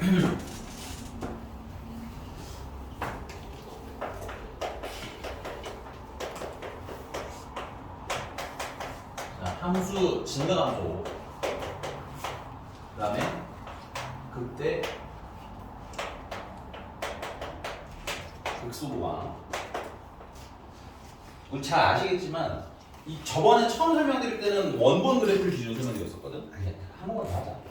자, 함수 증가 감소. 그 다음에 극대 극소 보강. 우리 잘 아시겠지만 이 저번에 처음 설명드릴 때는 원본 그래프를 기준으로 설명드렸었거든. 아니야, 한 번만 더 하자.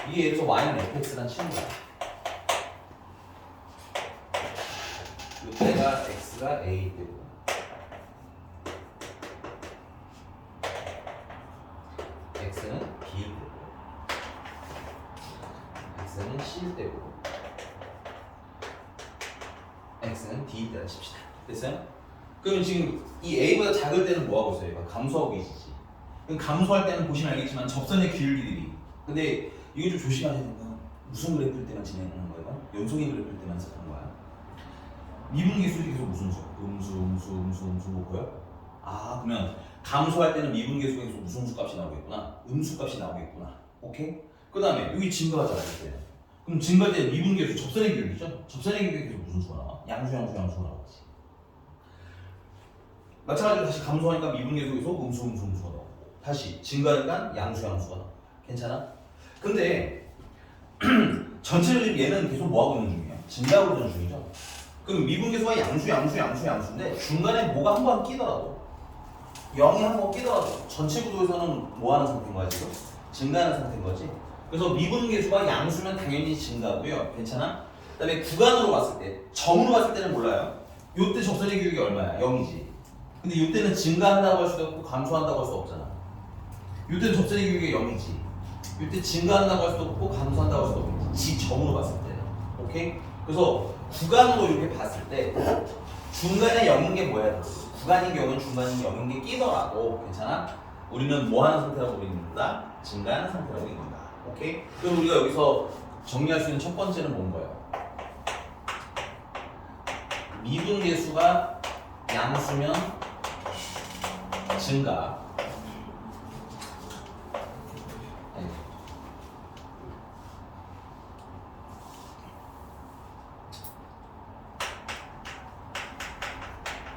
이게 예를 들어서 y는 fx란 치는 거야. 이때가 x가 a 때고 x는 b 때고 x는 c 때고 x는 d 때라 칩시다. 됐어요? 그럼 지금 이 a보다 작을 때는 뭐 하고 있어요? 감소하고 계시지. 그럼 감소할 때는 보시면 알겠지만 접선의 기울기들이. 근데 이거 좀 조심하셔야 되는 건 무슨 그래프일 때만 진행하는 거예요? 연속인 그래프일 때만 시작하는 거야. 미분계수이 계속 무슨 수? 음수 뭐고요? 아, 그러면 감소할 때는 미분계수가 계속 무슨 수 값이 나오겠구나. 음수 값이 나오겠구나. 오케이? 그 다음에 여기 증가하잖아, 이때. 그럼 증가할 때는 미분계수 접선의 기울기죠? 접선의 기울기 계속 무슨 수가 나와? 양수가 나오지. 마찬가지로 다시 감소하니까 미분계수 계속 음수가 나오고, 다시 증가하니까 양수가 나와. 괜찮아? 근데 전체적으로 얘는 계속 뭐하고 있는 중이야? 증가하고 있는 중이죠? 그럼 미분계수가 양수인데 중간에 뭐가 한 번 끼더라도 0이 한 번 끼더라도 전체 구도에서는 뭐 하는 상태인 거야 지금? 증가하는 상태인 거지? 그래서 미분계수가 양수면 당연히 증가하고요. 괜찮아? 그 다음에 구간으로 봤을 때 점으로 봤을 때는 몰라요. 요때 접선의 기울기 얼마야? 0이지. 근데 요때는 증가한다고 할 수도 없고 감소한다고 할 수도 없잖아. 요때는 접선의 기울기가 0이지. 이때 증가한다고 할 수도 없고 감소한다고 할 수도 없고 지점으로 봤을 때는. 오케이? 그래서 구간으로 이렇게 봤을 때 중간에 0인 게 뭐야? 구간인 경우는 중간에 0인 게 끼더라도 괜찮아? 우리는 뭐 하는 상태라고 우리는다? 증가하는 상태라고 읽는다. 오케이? 그럼 우리가 여기서 정리할 수 있는 첫 번째는 뭔 거예요? 미분계수가 양수면 증가.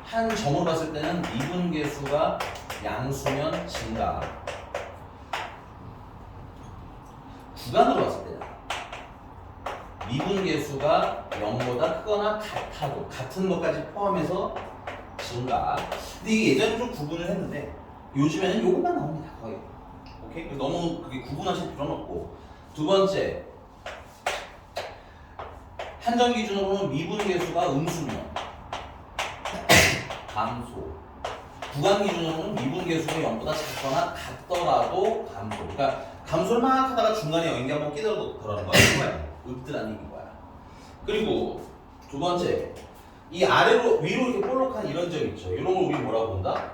한 점으로 봤을 때는 미분계수가 양수면 증가. 구간으로 봤을 때는 미분계수가 0보다 크거나 같아도 같은 것까지 포함해서 증가. 근데 이게 예전에 좀 구분을 했는데 요즘에는 이것만 나옵니다. 거의. 오케이? 너무 그게 구분하실 필요는 없고. 두 번째, 한정 기준으로는 미분계수가 음수면 감소. 구간 기준으로는 미분계수가 0보다 작거나 같더라도 감소. 그러니까 감소를 막 하다가 중간에 0인 게 한번 끼더라도 거야. 으뜨라는 얘기인 거야. 그리고 두 번째, 이 아래로 위로 이렇게 볼록한 이런 점 있죠. 이런 걸 우리 뭐라고 본다?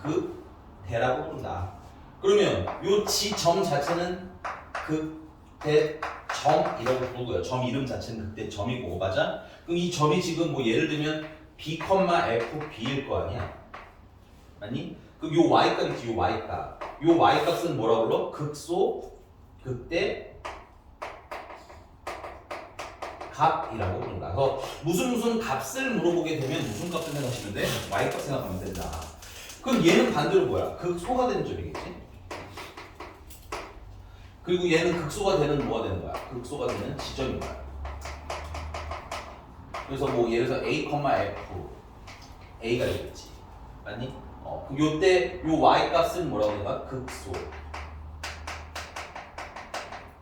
극대라고 부른다. 그러면 요 지점 자체는 극대점이라고 부르고요. 점 이름 자체는 극대점이고, 맞아? 그럼 이 점이 지금 뭐 예를 들면 B, FB일 거 아니야? 아니? 그럼 요 Y값 있지, 요 Y값. 요 Y값은 뭐라 불러? 극소, 극대, 값이라고 부른다. 그래서 무슨 값을 물어보게 되면 무슨 값을 생각하시는데 Y값 생각하면 된다. 그럼 얘는 반대로 뭐야? 극소가 되는 점이겠지? 그리고 얘는 극소가 되는 뭐가 되는 거야? 극소가 되는 지점인 거야. 그래서 뭐 예를 들어서 A, F A가 되겠지. 맞니? 그럼 요때 요 Y 값은 뭐라고 하는가? 극소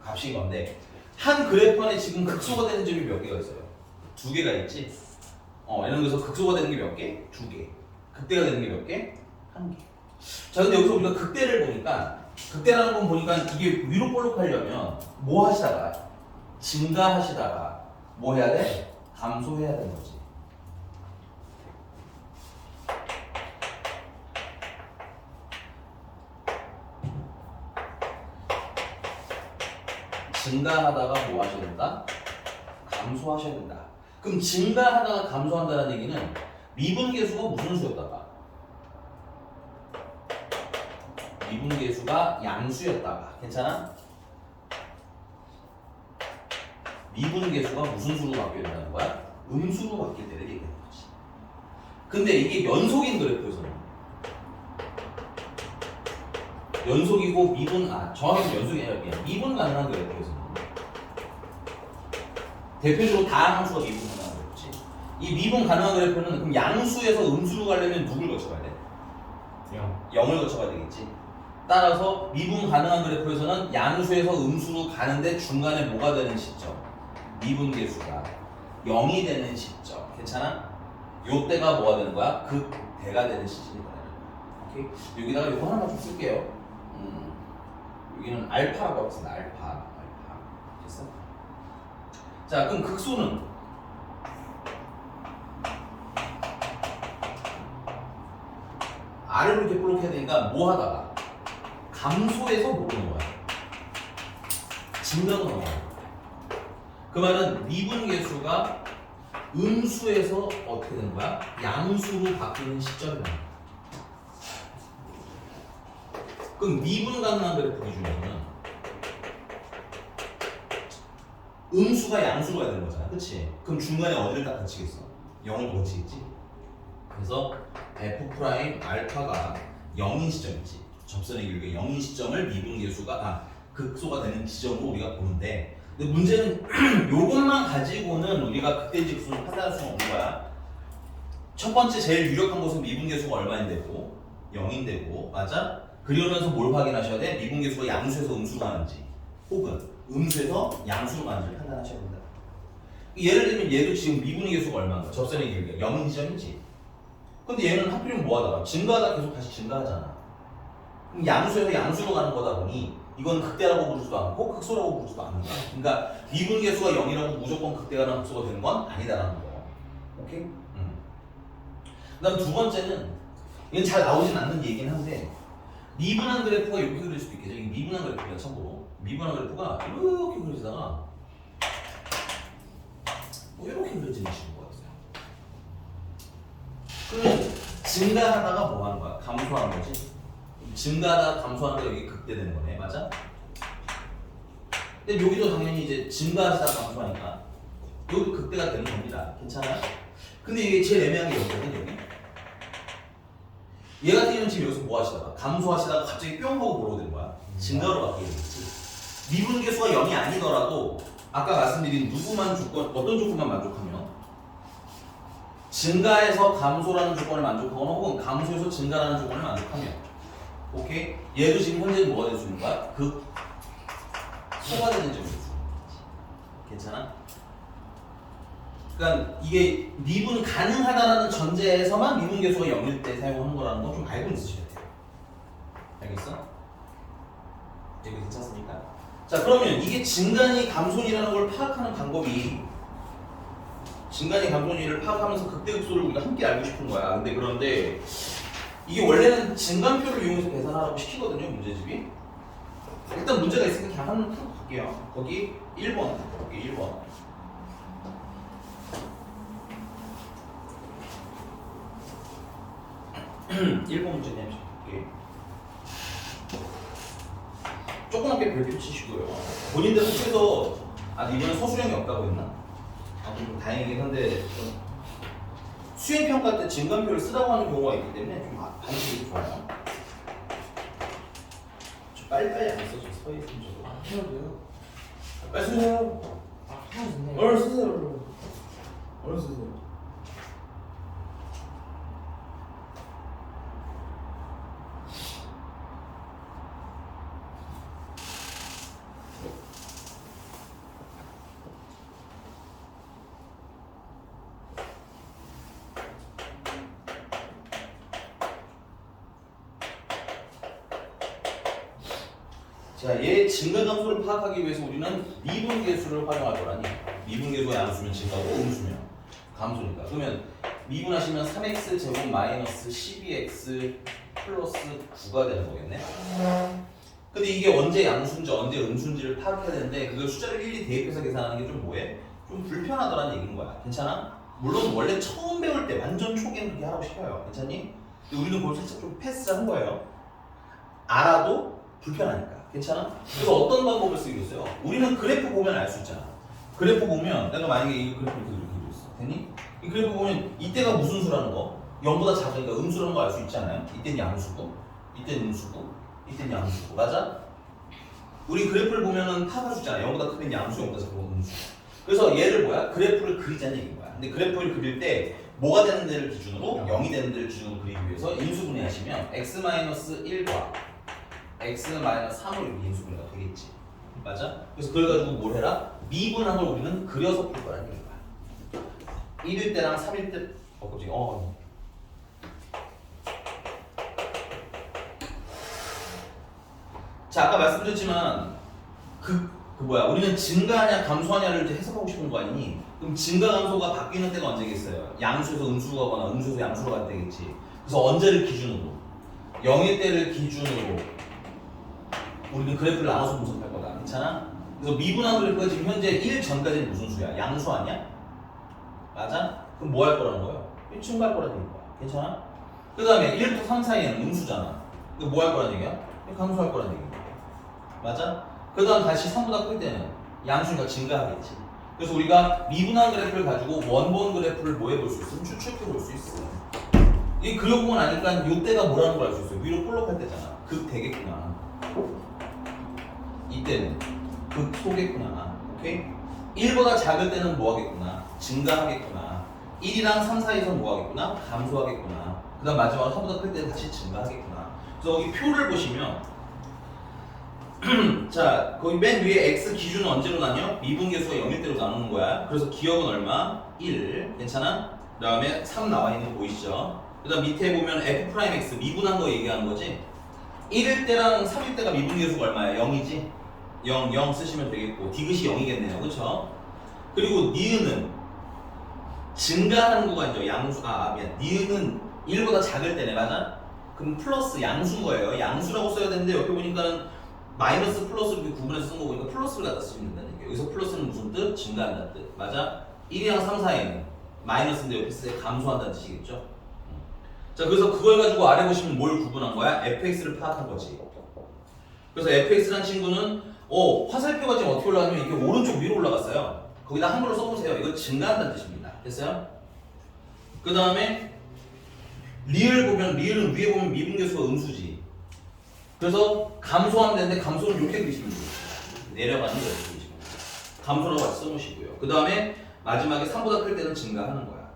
값인 건데 한 그래프 안에 지금 극소가 되는 점이 몇 개가 있어요? 두 개가 있지. 예를 들어서 극소가 되는 게 몇 개? 두 개. 극대가 되는 게 몇 개? 한 개. 자, 근데 여기서 우리가 극대를 보니까 극대라는 건 보니까 이게 위로 볼록하려면 뭐 하시다가 증가하시다가 뭐 해야 돼? 감소해야 되는 거지. 증가하다가 뭐 하셔야 된다? 감소하셔야 된다. 그럼 증가하다가 감소한다는 얘기는 미분계수가 무슨 수였다가? 미분계수가 양수였다가 괜찮아? 미분계수가 무슨 수로 바뀌어야 된다는 거야? 음수로 바뀔 때를 얘기하는 거지. 근데 이게 연속인 그래프에서는 연속이고 정확히 연속이 아니라 그냥 미분 가능한 그래프에서는 대표적으로 다항 함수가 미분 가능한 그래프지. 이 미분 가능한 그래프는 그럼 양수에서 음수로 가려면 누굴 거쳐가야 돼? 0을 거쳐가야 되겠지. 따라서 미분 가능한 그래프에서는 양수에서 음수로 가는데 중간에 뭐가 되는 시점? 미분계수가 0이 되는 시점. 괜찮아? 요때가 뭐가 되는 거야? 극대가 되는 시점이다. 오케이? 여기다가 요거 하나만 좀 쓸게요. 여기는 알파라고 하겠습니다. 알파. 됐어? 자, 그럼 극소는 아래로 이렇게 볼록해야 되니까 뭐 하다가 감소해서 못 보는 거야. 증가로 넘어가는 거야. 그 말은 미분계수가 음수에서 어떻게 되는 거야? 양수로 바뀌는 시점이다. 그럼 미분 가능한 그래프 기준에서는 음수가 양수로 가야 되는 거잖아. 그치? 그럼 중간에 어디를 딱 거치겠어? 0을 거치겠지? 그래서 f' 알파가 0인 시점이지. 접선의 길이가 0인 시점을 미분계수가 극소가 되는 지점으로 우리가 보는데, 근데 문제는 요것만 가지고는 우리가 극대인지 극소를 판단할 수는 없는 거야. 첫 번째 제일 유력한 것은 미분계수가 얼마인데고 0인데고 맞아? 그러면서 뭘 확인하셔야 돼? 미분계수가 양수에서 음수로 가는지 혹은 음수에서 양수로 가는지를 판단하셔야 된다. 예를 들면 얘도 지금 미분계수가 얼마인가? 접선의 길이가 0인 지점이지. 근데 얘는 하필이면 뭐하다가 증가하다 계속 다시 증가하잖아. 그럼 양수에서 양수로 가는 거다 보니 이건 극대라고 부르지도 않고 극소라고 부르지도 않는 거야. 그러니까 미분계수가 0이라고 무조건 극대가 극소가 되는 건 아니다라는 거. 오케이? 그다음 두 번째는 이건 잘 나오진 않는 얘기긴 한데 미분한 그래프가 이렇게 그릴 수도 있겠죠. 이게 미분한 그래프가 참고로 미분한 그래프가 이렇게 그려지다가 뭐 이렇게 그려지는 식으로 있어요. 그러면 증가하다가 뭐 하는 거야? 감소하는 거지. 증가하다가 감소하는 거 여기 극대되는 거네, 맞아? 근데 여기도 당연히 이제 증가하다가 감소하니까 여기 극대가 되는 겁니다. 괜찮아요? 근데 이게 제일 애매한 게 여기거든, 여기. 얘 같은 경우는 지금 여기서 뭐 하시다가 감소하시다가 갑자기 뿅 하고 보러 된 거야. 증가로 바뀌게 되겠지. 미분계수가 0이 아니더라도 아까 말씀드린 누구만 조건, 어떤 조건만 만족하면 증가해서 감소라는 조건을 만족하거나 혹은 감소해서 증가라는 조건을 만족하면 오케이? 얘도 지금 현재 뭐가 될 수 있는 거야? 소가 되는 점이 있어. 괜찮아? 그러니까 이게 미분 가능하다라는 전제에서만 미분계수가 0일 때 사용하는 거라는 거 좀 알고 있으셔야 돼요. 알겠어? 이거 괜찮습니까? 자, 그러면 이게 증간이 감손이라는 걸 파악하는 방법이 증간이 감손이를 파악하면서 극대극소를 우리가 함께 알고 싶은 거야. 그런데 이게 원래는 증간표를 이용해서 계산하라고 시키거든요, 문제집이. 일단 문제가 있으니까 그냥 한번 풀고 갈게요. 거기 1번, 거기 1번. 1번 문제 내면 볼게요. 조그맣게 별표 치시고요. 본인들 학교에서 이번에 서술형이 없다고 했나? 좀 다행이긴 한데 수행평가 때 증간표를 쓰라고 하는 경우가 있기 때문에 좀 반응이 좋아요. 좀 빨리빨리 안 써줘. 서있으면 저도 해도 돼요? 빨리 쓰세요. 해도 되네. 얼른 쓰세요. 얼른 쓰세요. 자, 얘 증가감수를 파악하기 위해서 우리는 미분계수를 활용할 거라니. 미분계수가 양수면 증가고 음수면 감소니까. 그러면 미분하시면 3x 제곱 마이너스 12x 플러스 9가 되는 거겠네. 근데 이게 언제 양수인지 언제 음수인지를 파악해야 되는데 그걸 숫자를 일일이 대입해서 계산하는 게 좀 뭐해? 좀 불편하더라는 얘기인 거야. 괜찮아? 물론 원래 처음 배울 때 완전 초기에는 그렇게 하라고 시켜요. 괜찮니? 근데 우리는 그걸 살짝 좀 패스한 거예요. 알아도 불편하니까. 괜찮아? 그래서 어떤 방법을 쓰기로 했어요? 우리는 그래프 보면 알 수 있잖아. 그래프 보면 내가 만약에 이 그래프를 이렇게 그렸어. 됐니? 이 그래프 보면 이때가 무슨 수라는 거? 0보다 작으니까 음수라는 거 알 수 있지 않아요? 이때는 양수고, 이때는 음수고, 이때는 양수고. 맞아? 우리 그래프를 보면은 타가주잖아. 0보다 크면 양수, 0보다 작으면 음수. 그래서 얘를 뭐야? 그래프를 그리자는 얘기인 거야. 근데 그래프를 그릴 때 뭐가 되는 데를 기준으로 0이 되는 데를 기준으로 그리기 위해서 인수분해하시면 x-1과 x-3을 이렇게 인수분해가 되겠지. 맞아? 그래서 그걸 가지고 뭘 해라? 미분한 걸 우리는 그려서 풀 거라는 얘기야. 1일 때랑 3일 때 갑자기 자, 아까 말씀드렸지만 우리는 증가하냐 감소하냐를 이제 해석하고 싶은 거 아니니? 그럼 증가 감소가 바뀌는 때가 언제겠어요? 양수에서 음수로 가거나 음수에서 양수로 갈 때겠지. 그래서 언제를 기준으로? 0일 때를 기준으로 우리는 그래프를 나눠서 분석할 거다. 괜찮아? 그래서 미분한 그래프가 지금 현재 1 전까지는 무슨 수야? 양수 아니야? 맞아? 그럼 뭐 할 거라는 거예요? 증가할 거라는 얘기야. 괜찮아? 그 다음에 1부터 3 사이에는 음수잖아. 그럼 뭐 할 거라는 얘기야? 감소할 거라는 얘기야. 맞아? 그 다음 다시 3보다 클 때는 양수니까 증가하겠지. 그래서 우리가 미분한 그래프를 가지고 원본 그래프를 뭐 해볼 수 있어? 추측해 볼 수 있어. 이 그려보고 나니까 이때가 뭐라는 걸 알 수 있어. 위로 볼록할 때잖아. 극 되겠구나. 이때는 극 소겠구나. 오케이? 1보다 작을 때는 뭐 하겠구나. 증가하겠구나. 1이랑 3 사이에서 뭐 하겠구나. 감소하겠구나. 그 다음 마지막으로 3보다 클 때는 다시 증가하겠구나. 그래서 여기 표를 보시면 자, 거기 맨 위에 x 기준은 언제로 나뉘어? 미분계수가 0일 때로 나누는 거야. 그래서 기억은 얼마? 1. 괜찮아? 그 다음에 3 나와 있는 거 보이시죠? 그 다음 밑에 보면 f'x 미분한 거 얘기하는 거지? 1일 때랑 3일 때가 미분계수가 얼마야? 0이지? 0 쓰시면 되겠고 디귿이 0이겠네요. 그쵸? 그리고 니은은 증가하는 구간이죠. 양수, 미안. 니은은 1보다 작을 때네. 맞아? 그럼 플러스 양수인 거예요. 양수라고 써야 되는데 옆에 보니까는 마이너스 플러스로 이렇게 구분해서 쓴 거 보니까 플러스를 갖다 쓰면 된다는 얘기예요. 여기서 플러스는 무슨 뜻? 증가한다는 뜻. 맞아? 1이랑 3 사이에는 마이너스인데 옆에 쓰여 감소한다는 뜻이겠죠? 자, 그래서 그걸 가지고 아래 보시면 뭘 구분한 거야? fx를 파악한 거지. 그래서 fx라는 친구는 화살표가 지금 어떻게 올라가냐면 이게 오른쪽 위로 올라갔어요. 거기다 한글로 써보세요. 이거 증가한다는 뜻입니다. 됐어요? 그 다음에 리을 보면 리을은 위에 보면 미분계수가 음수지. 그래서 감소하면 되는데 감소는 이렇게 그리시면 돼요. 내려가는 거예요. 감소라고 같이 써놓으시고요. 그 다음에 마지막에 3보다 클 때는 증가하는 거야.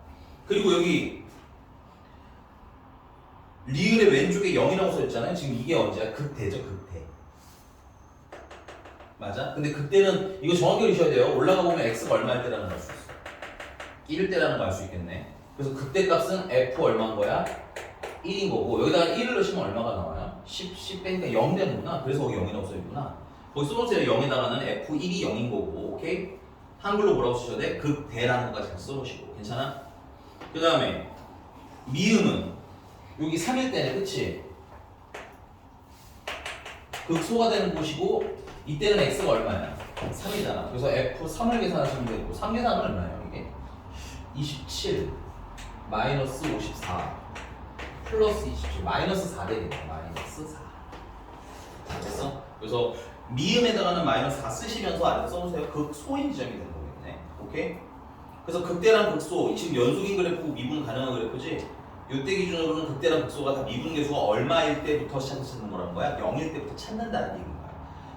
그리고 여기 리을의 왼쪽에 0이라고 써있잖아요. 지금 이게 언제야? 극대죠. 극대. 맞아? 근데 그때는 이거 정확히 그리셔야 돼요. 올라가 보면 x가 얼마일 때라는 걸 알 수 있어. 1일 때라는 걸 알 수 있겠네. 그래서 극대 값은 f 얼마인 거야? 1인 거고 여기다가 1을 넣으시면 얼마가 나와요? 10 빼니까 0 되는구나. 그래서 거기 0이라고 써있구나. 거기 써놓으세요. 0에다가는 f1이 0인 거고. 오케이? 한글로 뭐라고 쓰셔야 돼? 극대라는 것까지 같이 써놓으시고. 괜찮아? 그 다음에 미음은 여기 3일 때네. 그치? 극소가 되는 곳이고 이때는 x가 얼마야? 3이잖아. 그래서 f3을 계산하시면 되고 3 계산은 얼마예요? 이게? 27 마이너스 54 플러스 27 마이너스 4 되겠네. 마이너스 4 됐어? 그래서 미음에다가는 마이너스 4 쓰시면서 아래 써보세요. 극소인 지점이 되는 거겠네. 오케이? 그래서 극대랑 극소 지금 연속인 그래프고 미분 가능한 그래프지. 이때 기준으로는 극대랑 극소가 다 미분계수가 얼마일 때부터 찾는 거라는 거야? 0일 때부터 찾는다는 얘기인 거야.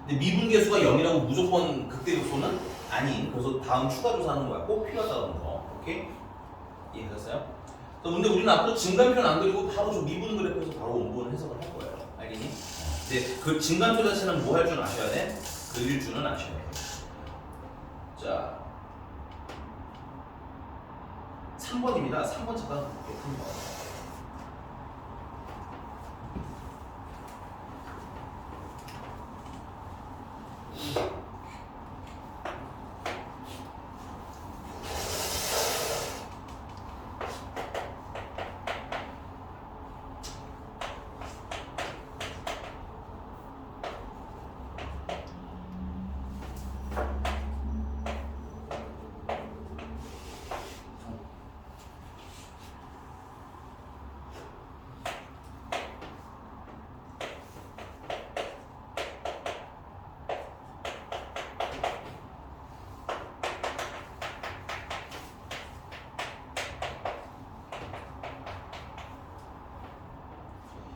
근데 미분계수가 0이라고 무조건 극대 극소는 아닌. 그래서 다음 추가 조사하는 거야. 꼭 필요하다는 거. 오케이? 이해하셨어요? 근데 우리는 앞으로 증간표는 안 그리고 바로 저 미분 그래프에서 바로 원본 해석을 할 거예요. 알겠니? 근데 그 증간표 자체는 뭐 할 줄 아셔야 돼? 그릴 줄은 아셔야 돼. 자, 3번입니다. 3번 잠깐 볼게요. 3번.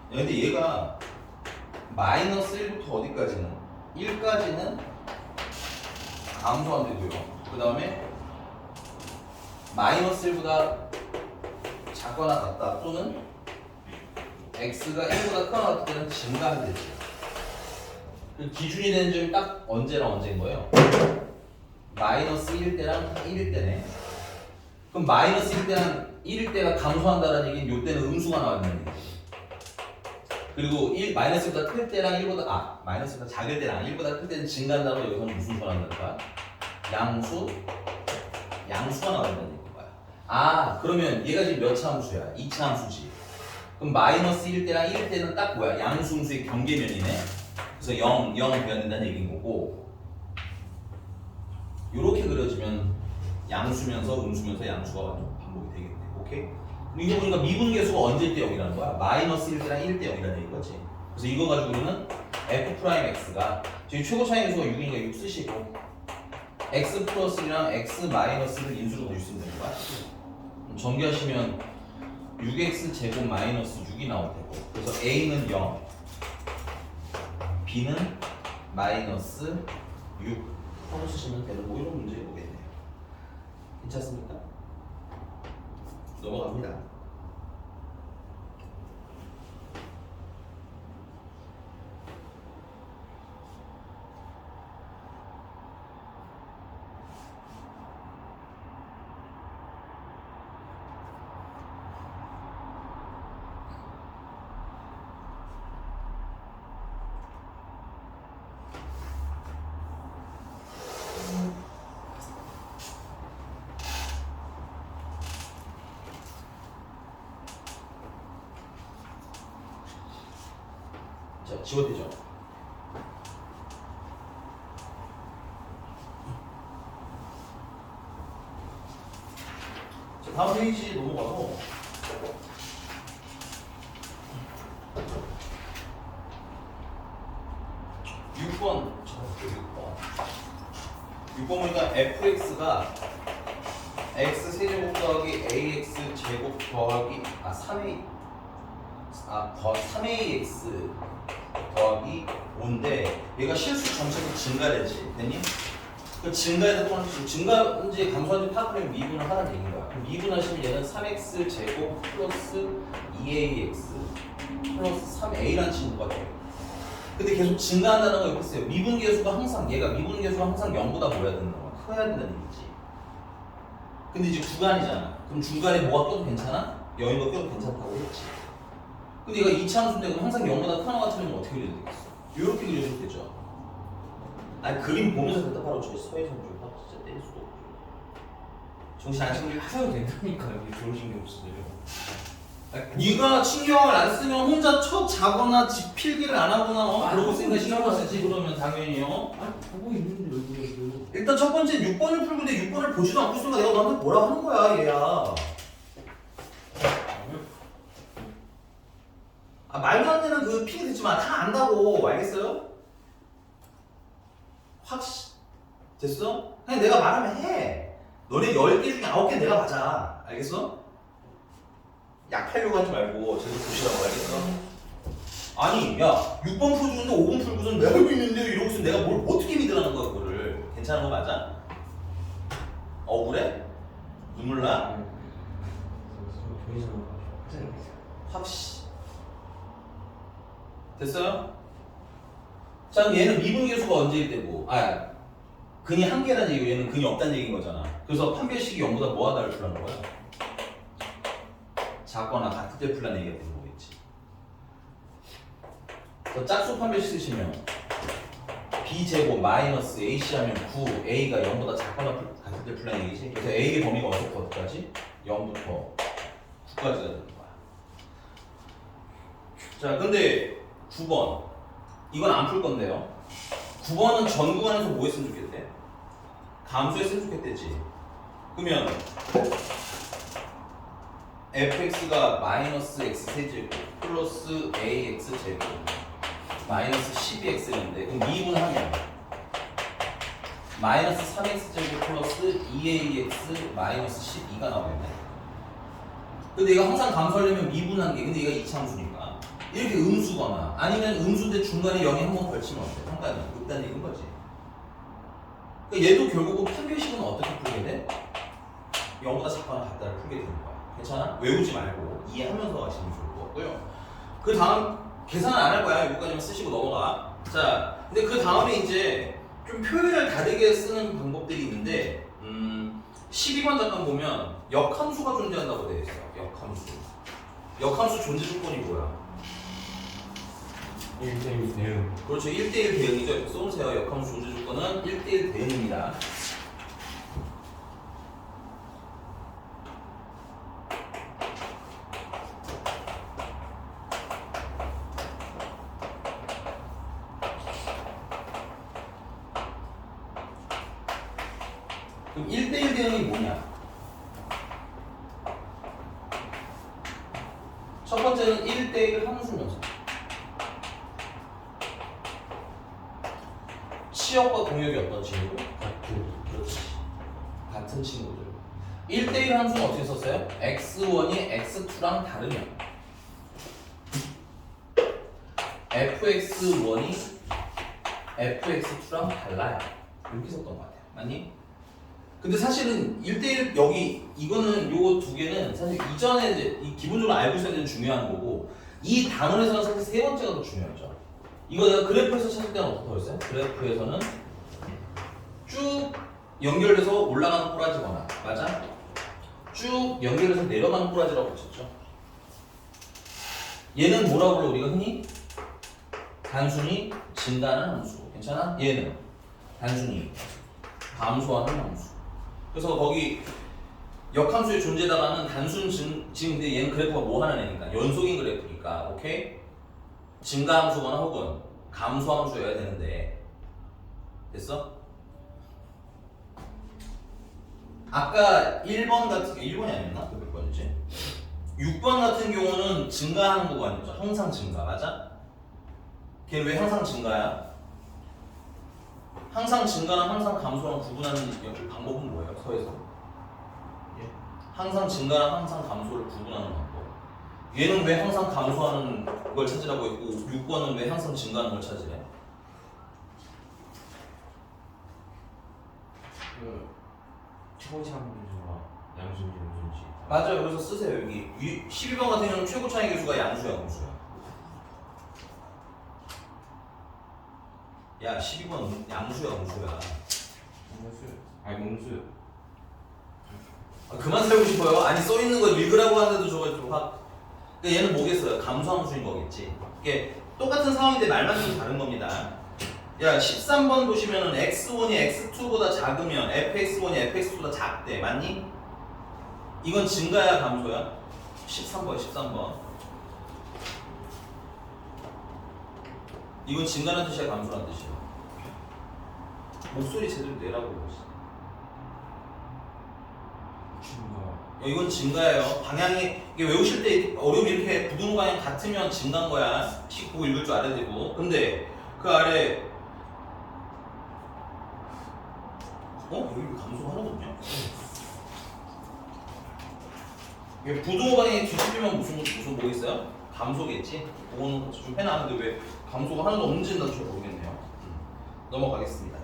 근데 얘가 마이너스 1부터 어디까지는? 1까지는 감소한대도요. 그 다음에 마이너스 1보다 작거나 같다 또는 x가 1보다 크거나 같을 때는 증가한대죠. 그 기준이 되는 점이 딱 언제랑 언제인 거예요? 마이너스 1일 때랑 1일 때네. 그럼 마이너스 1일 때랑 1일 때가 감소한다는 얘기는 이때는 음수가 나왔다는 얘기지. 그리고 마이너스보다 클 때랑 1보다 마이너스보다 작을 때랑 1보다 클 때는 증가한다고 여기서는 무슨 수가 나온다니까? 양수가 나온다는 얘기야. 그러면 얘가 지금 몇 차 함수야? 2차 함수지. 그럼 마이너스 1일 때랑 1일 때는 딱 뭐야? 양수음수의 경계면이네. 그래서 0 돼야 된다는 얘기인 거고, 요렇게 그려지면 양수면서 음수면서 양수가 완전 반복이 되겠네. 오케이? 이거 보니까 미분계수가 언제 때 0이라는 거야? 마이너스 1 때랑 1 때 0이라는 얘기거지. 그래서 이거 가지고 우리는 f'x가 저희 최고 차이 계수가 6이니까 6 쓰시고 x 플러스 1이랑 x 마이너스를 인수로 넣으시면 되는 거야. 전개하시면 6x 제곱 마이너스 6이 나올 테고, 그래서 a는 0, b는 마이너스 6 하고 쓰시면 되는 뭐 이런 문제 오겠네요. 괜찮습니까? 넘어갑니다. 자, 지워되죠? 자, 다음 페이지 넘어가고 육 번 보니까 fx가 x 세제곱 더하기 ax 제곱 더하기 3ax 더하기 5인데 얘가 실수 전체가 증가되지, 됐니? 그 증가에다 또 증가인지 감소한지 파악하려면 미분을 하라는 얘기인 거야. 그럼 미분하시면 얘는 3x 제곱 플러스 2ax 플러스 3a라는 친구가 돼요. 근데 계속 증가한다는 거 보세요. 미분계수가 항상 0보다 뭐야 되는 거야? 커야 된다는 얘기지. 근데 이제 구간이잖아. 그럼 중간에 뭐가 껴도 괜찮아? 0인 거 껴도 괜찮다고 했지. 근데 얘가 2차 함수인데 그럼 항상 0보다 큰 거 같으면 어떻게 그려야 되겠어? 이렇게 그려도 되죠. 아니 그림 보면서 대답하라고 저 서해선 좀 진짜 때릴 수도 없고. 정신 안 차리고 하셔도 된다니까 여기 좋으신 게 없어요. 네가 신경을 안 쓰면 혼자 자거나 필기를 안 하거나 그러고 있으니까 신경을 쓰지. 그러면 당연히요. 보고 있는데 여기. 일단 첫 번째 6번을 풀는데 6번을 보지도 않고 있으니까 내가 너한테 뭐라 하는 거야 얘야. 말도 안 되는 그 핑계 듣지 마. 다 안다고. 알겠어요? 됐어? 그냥 내가 말하면 해. 너네 10개 중에 9개 내가 맞아. 알겠어? 약 팔려고 하지 말고 제대로 보시라고. 알겠어? 아니 야 6번 풀어주는데 5번 풀고선 내가 알고 있는데 이러고 있으면 내가 뭘 어떻게 믿으라는 거야 그거를. 괜찮은 거 맞아? 억울해? 눈물 나? 됐어요? 자 그럼 얘는 미분계수가 언제일 때고 근이 한 개라는 얘기고 얘는 근이 없다는 얘기인 거잖아. 그래서 판별식이 0보다 뭐가 다를 풀라는 거야? 작거나 같을 때 풀라는 얘기가 되는 거겠지. 더 짝수 판별식 쓰시면 b제곱 마이너스 ac 하면 9 a가 0보다 작거나 같을 때 풀라는 얘기지. 그래서 a의 범위가 어디부터 어디까지? 0부터 9까지가 되는 거야. 자 근데 9번 이건 안 풀 건데요. 9번은 전 구간에서 뭐 했으면 좋겠대? 감소했으면 좋겠대지. 그러면 fx가 마이너스 x 세제곱 플러스 ax 제곱 마이너스 12x인데 그럼 미분하면 마이너스 3x 제곱 플러스 2ax 마이너스 12가 나오겠네. 근데 이거 항상 감소하려면 미분한 게 근데 얘가 2차 함수니까 이렇게 음수거나 아니면 음수인데 중간에 0이 한 번 걸치면 어때? 상관이 극단이 큰 거지. 그러니까 얘도 결국은 판별식은 어떻게 풀게 돼? 0보다 작거나 같다를 풀게 되는 거야. 괜찮아? 외우지 말고 이해하면서 가시면 좋을 것 같고요. 그 다음 계산을 안 할 거야. 여기까지만 쓰시고 넘어가. 자, 근데 그 다음에 이제 좀 표현을 다르게 쓰는 방법들이 있는데 12번 잠깐 보면 역함수가 존재한다고 되어 있어요. 역함수. 역함수 존재 조건이 뭐야? 1대1 대응. 그렇죠. 1대1 대응이죠. 이렇게 써보세요. 역함수 존재 조건은 1대1 대응입니다. 그럼 1대1 대응이 뭐냐? 첫 번째는 1대1 함수 녀석. 치역과 공역이 어떤 친구? 그렇지. 같은 친구들. 1대1 함수는 어떻게 썼어요? x1이 x2랑 다르면 fx1이 fx2랑 달라요. 이렇게 썼던 것 같아요. 맞니? 근데 사실은 1대1 여기 이거는 요 두 개는 사실 이전에 이제 이 기본적으로 알고 있어야 되는 중요한 거고 이 단원에서는 사실 세 번째가 더 중요하죠. 이거 내가 그래프에서 찾을 때는 어떻게 했어요? 그래프에서는 쭉 연결돼서 올라가는 꼬라지거나 맞아? 쭉 연결해서 내려가는 꼬라지라고 붙였죠. 얘는 뭐라고 불러 우리가 흔히? 단순히 증가하는 함수. 괜찮아? 얘는 단순히 감소하는 함수. 그래서 거기 역함수의 존재다라는 단순 증인데 얘는 그래프가 뭐 하는 애니까 연속인 그래프니까 오케이? 증가함수거나 혹은 감소함수여야 되는데 됐어? 아까 1번 같은 1번이 아니었나? 그 몇 번이지? 6번 같은 경우는 증가하는 구간이죠. 항상 증가 맞아? 걔는 왜 항상 증가야? 항상 증가랑 항상 감소랑 구분하는 방법은 뭐예요? 서에서 항상 증가랑 항상 감소를 구분하는 방법. 얘는 왜 항상 감소하는 걸 찾으라고 했고 6번은 왜 항상 증가하는 걸 찾으래? 그 초상수와 양수인지 무슨지. 맞아요. 그래서 쓰세요. 여기 12번 같은 경우는 최고 차이 계수가 양수야, 음수야. 야, 12번 양수야, 음수야. 음수. 아니 음수. 아, 그만 살고 싶어요. 아니 써 있는 거 읽으라고 하는데도 저거 좀 확. 그러니까 얘는 뭐겠어요? 감소함수인 거겠지. 이게 똑같은 상황인데 말만 좀 다른 겁니다. 야, 13번 보시면은 x1이 x2보다 작으면 fx1이 fx2보다 작대. 맞니? 이건 증가야, 감소야? 13번, 13번. 이건 증가라는 뜻이야, 감소라는 뜻이야? 목소리 제대로 내라고 그러지. 증가. 이건 증가예요. 방향이 이게 외우실 때 어려움이 이렇게 부등호 방향 같으면 증가인 거야. 식 보고 읽을 줄 알아야 되고. 근데 그 아래 여기 왜 감소가 하나도 없냐? 이게 부등호 방향이 뒤집히면 무슨 뭐 있어요? 감소겠지. 그거는 좀 해놨는데 왜 감소가 하나도 없는지는 나도 잘 모르겠네요. 넘어가겠습니다.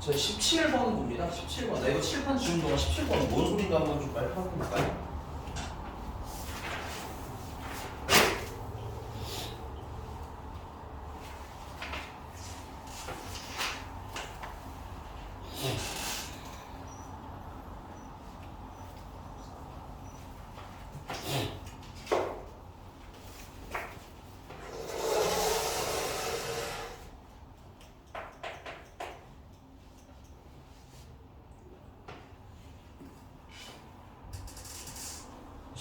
저 17번 봅니다. 17번. 나 이거 칠판 지운 동안 17번 뭔 소린가 한번 좀 빨리 확인해볼까요?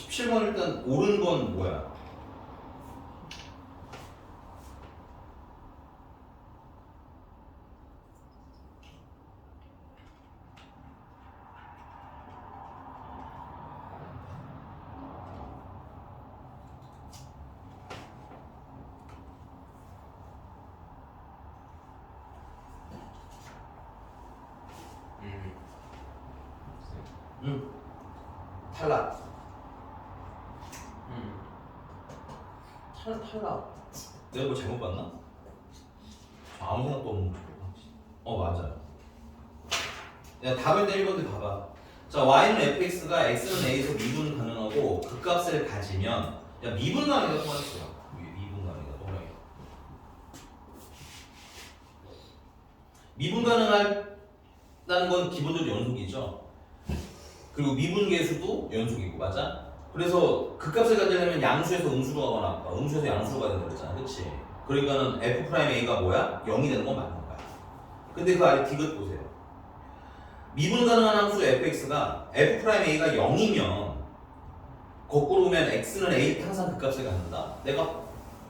칠번 일단 옳은 건 뭐야? 탈락. 탈락. 내가 뭐 잘못 봤나? 아무 생각도 없는 거. 맞아요. 야 답을 때 1번들 봐봐. 자 y는 fx가 x는 a에서 미분 가능하고 그 값을 가지면 야 미분 가능이가 통했어요. 미분 가능이가 통해. 미분 가능하다는 건 기본적으로 연속이죠. 그리고 미분 계수도 연속이고 맞아? 그래서 그 값을 가지려면 양수에서 음수로 가거나 음수에서 양수로 가야 된다 그랬잖아. 그치? 그러니까는 f'a가 뭐야? 0이 되는 건 맞는 거야. 근데 그 아래 디귿 보세요. 미분 가능한 함수 fx가 f'a가 0이면 거꾸로 오면 x는 a 항상 그 값을 갖는다. 내가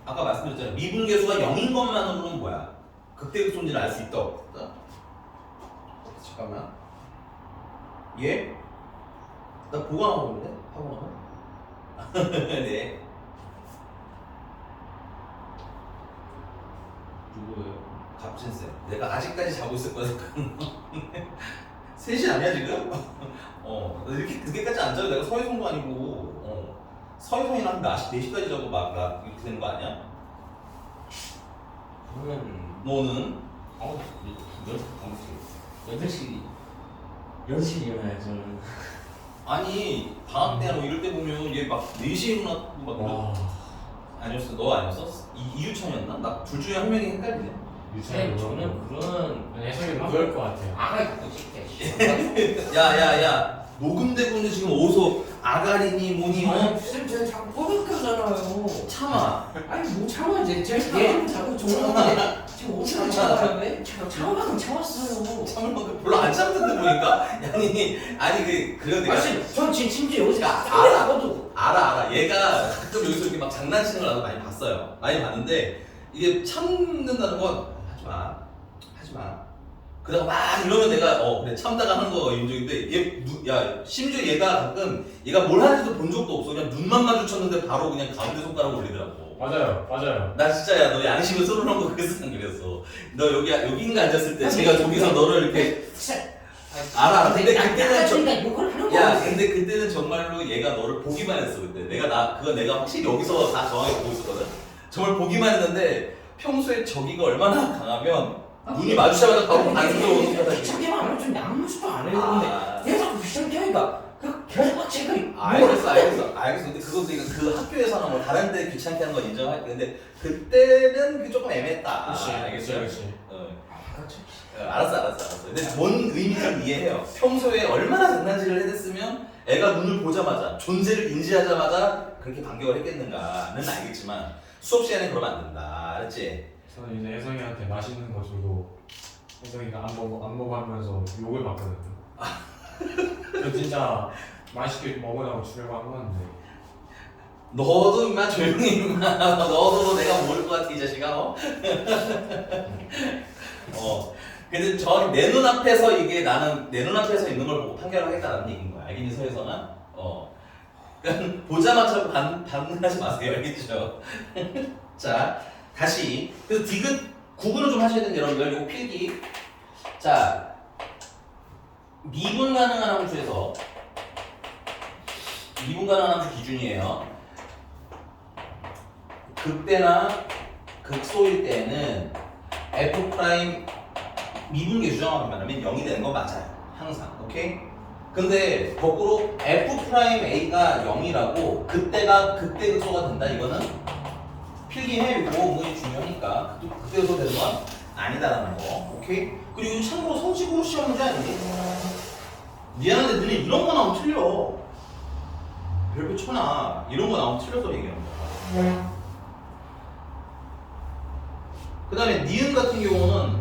아까 말씀드렸잖아요. 미분 계수가 0인 것만으로는 뭐야? 극대극 존재를 알 수 있다 없다? 잠깐만. 예? 나 보관하고 있는데? 학원하고? 네. 누구예요? 갑진쌤. 내가 아직까지 자고 있을 거니까. 3시 아니야 지금? 나 이렇게 늦게까지 안 자요. 내가 서해성도 아니고. 서해성이랑 한 4시까지 자고 막 이렇게 되는 거 아니야? 저는 너는? 8시 6시 일어나요 저는. 아니 방학 때나 뭐 이럴 때 보면 얘 막 4시에 일어나고 막 와. 아니었어? 너 아니었어? 이유찬이었나? 나 둘 중에 한 명이 헷갈리네. 네, 저는 그런 해석이 그럴 것 같아요. 아가 있고 싶대. 야야야 녹음되고 있는데 지금 어디서 아가리니 뭐니 쌤 제가 자꾸 꼬박하잖아요. 참아. 아니 뭐 참아 이제 얘 자꾸 정하는데 지금 어떻게 참아요 왜? 참아도 참았어요. 참을 만큼 별로 안 참던데 보니까. 아니 그래 내가 전 지금 심지어 여기서 알아. 알아도 알아. 얘가 가끔 여기서 이렇게 막 장난치는 걸 나도 많이 봤어요. 많이 봤는데 이게 참는다는 건 하지 마. 그러다가 막 이러면 내가 그래 참다가 하는 거가 인정인데 야 심지어 얘가 가끔 얘가 뭘 하는지도 본 적도 없어. 그냥 눈만 마주쳤는데 바로 그냥 가운데 손가락 올리더라고. 맞아요. 나 진짜 야 너 양심을 썰어놓은 거 그래서 난 그랬어. 너 여기인가 앉았을 때 제가 저기서 너를 이렇게 알아. 근데 그때는 욕을 하는 야 근데 그때는 정말로 얘가 너를 보기만 했어. 그때 내가 확실히 여기서 다 정확히 보고 있었거든. 정말 보기만 했는데 평소에 저기가 얼마나 강하면 눈이 마주자마자 바로 반수로 귀찮게만 하면 좀 양무수도 안 해요. 근데 계속 귀찮게 하니까 계속 제가 알겠어. 근데 그것도 그 학교에서나 뭐 다른 데 귀찮게 하는 건 인정할게. 근데 그때는 그 조금 애매했다. 알겠어. 알았어. 근데 뭔 의미를 이해해요. 평소에 얼마나 장난질을 해댔으면 애가 눈을 보자마자 존재를 인지하자마자 그렇게 반격을 했겠는가는 알겠지만 수업 시간에 그러면 안 된다. 알았지? 저는 이제 혜성이한테 맛있는 거 줘도 혜성이가 안 먹어 하면서 욕을 받거든요. 저 진짜 맛있게 먹으라고 주려고 한 건데. 너도 임마 조용히 임마. 너도 내가 모를 것 같아 이 자식아. 근데 저 내 눈앞에서 이게 나는 내 눈앞에서 있는 걸 보고 판결하겠다는 얘기인 거야. 알겠니 서에서는? 그러니까 보자마자 반응하지 마세요. 알겠죠? 자 다시 그래서 디귿 구분을 좀 하셔야 되는데 여러분들 이거 필기. 자 미분 가능한 함수에서 미분 가능한 함수 기준이에요. 극대나 극소일 때는 f 프라임 미분계 수정하고 말하면 0이 되는 건 맞아요. 항상. 오케이? 근데 거꾸로 f 프라임 a가 0이라고 그때가 극대 극소가 된다. 이거는 필기해. 이거 은근히 중요하니까 극대 극소 되는 건 아니다라는 거. 오케이? 그리고 참고로 성식으로 시험 문제 아니니? 미안한데 너네 이런 거 나오면 틀려. 별표 쳐놔. 이런 거 나오면 틀려서 얘기하는 거야. 그 다음에 니은 같은 경우는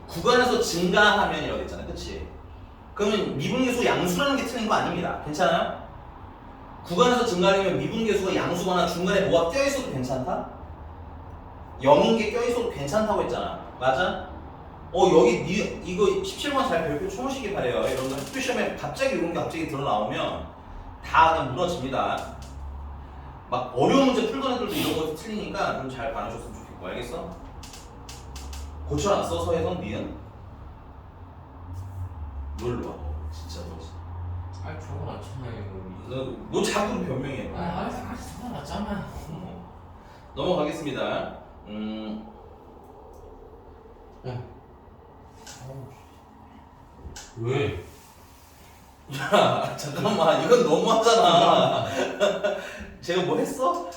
구간에서 증가하면이라고 했잖아요. 그치? 그러면 미분계수 양수라는 게 틀린 거 아닙니다. 괜찮아요? 구간에서 증가하려면 미분계수가 양수거나 중간에 뭐가 껴있어도 괜찮다? 0인 게 껴있어도 괜찮다고 했잖아. 맞아? 여기 이거 17번 잘 별표 쳐놓으시기 바래요. 여러분들 학교 시험에 갑자기 이런 게 갑자기 드러나오면 다 그냥 무너집니다. 막 어려운 문제 풀던 애들도 이런 거 틀리니까 좀 잘 봐주셨으면 좋겠고. 알겠어? 고쳐놨어 서혜성 니은? 놀러 와. 진짜 너. 저거 맞잖아요. 너 자꾸 변명해. 알았어, 저거 맞잖아. 넘어가겠습니다. 왜? 야, 잠깐만, 이건 너무하잖아. 제가 뭐 했어?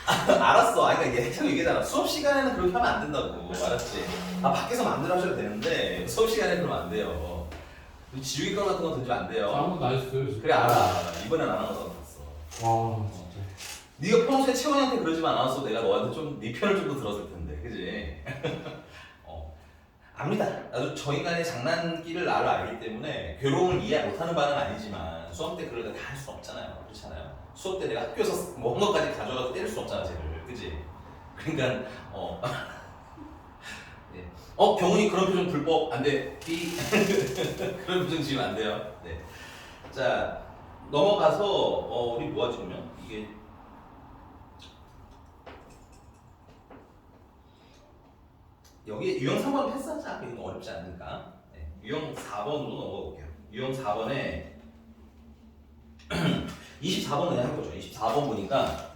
알았어. 아니, 그러니까 계속 얘기잖아. 수업 시간에는 그렇게 하면 안 된다고. 알았지? 밖에서 마음대로 하셔도 되는데, 수업 시간에 그러면 안 돼요. 지우개껌 같은 거 던지면 안 돼요. 아무도 안 했어요. 진짜. 그래, 알아. 이번엔 안 하고 봤어. 와 진짜. 네가 평소에 채원이한테 그러지만 않았어. 내가 너한테 좀 네 편을 좀 더 들었을 텐데, 그지? 압니다. 나도 저 인간의 장난기를 나를 알기 때문에 괴로움을 이해 못하는 바는 아니지만 수업 때 그걸 다 할 수 없잖아요. 그렇잖아요. 수업 때 내가 학교에서 뭐 한 것까지 가져가서 때릴 수 없잖아, 쟤를. 그지? 그러니까 네. 경훈이 그런 표정 불법 안 돼. 삐. 그런 표정 지으면 안 돼요. 네. 자, 넘어가서 우리 뭐 하지 그러면? 이게 여기 유형 3번 패스하자. 이거 어렵지 않으니까. 네. 유형 4번으로 넘어가 볼게요. 유형 4번에 24번 그냥 해보죠. 24번 보니까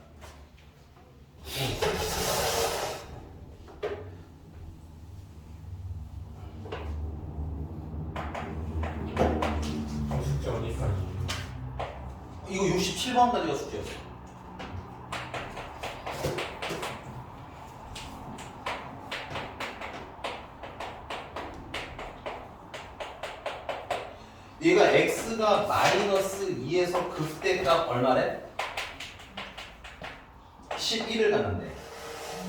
숙제 어디까지? 이거 67번까지가 숙제였어. 얘가 x가 마이너스 2에서 극대값 얼마래? 11을 갖는데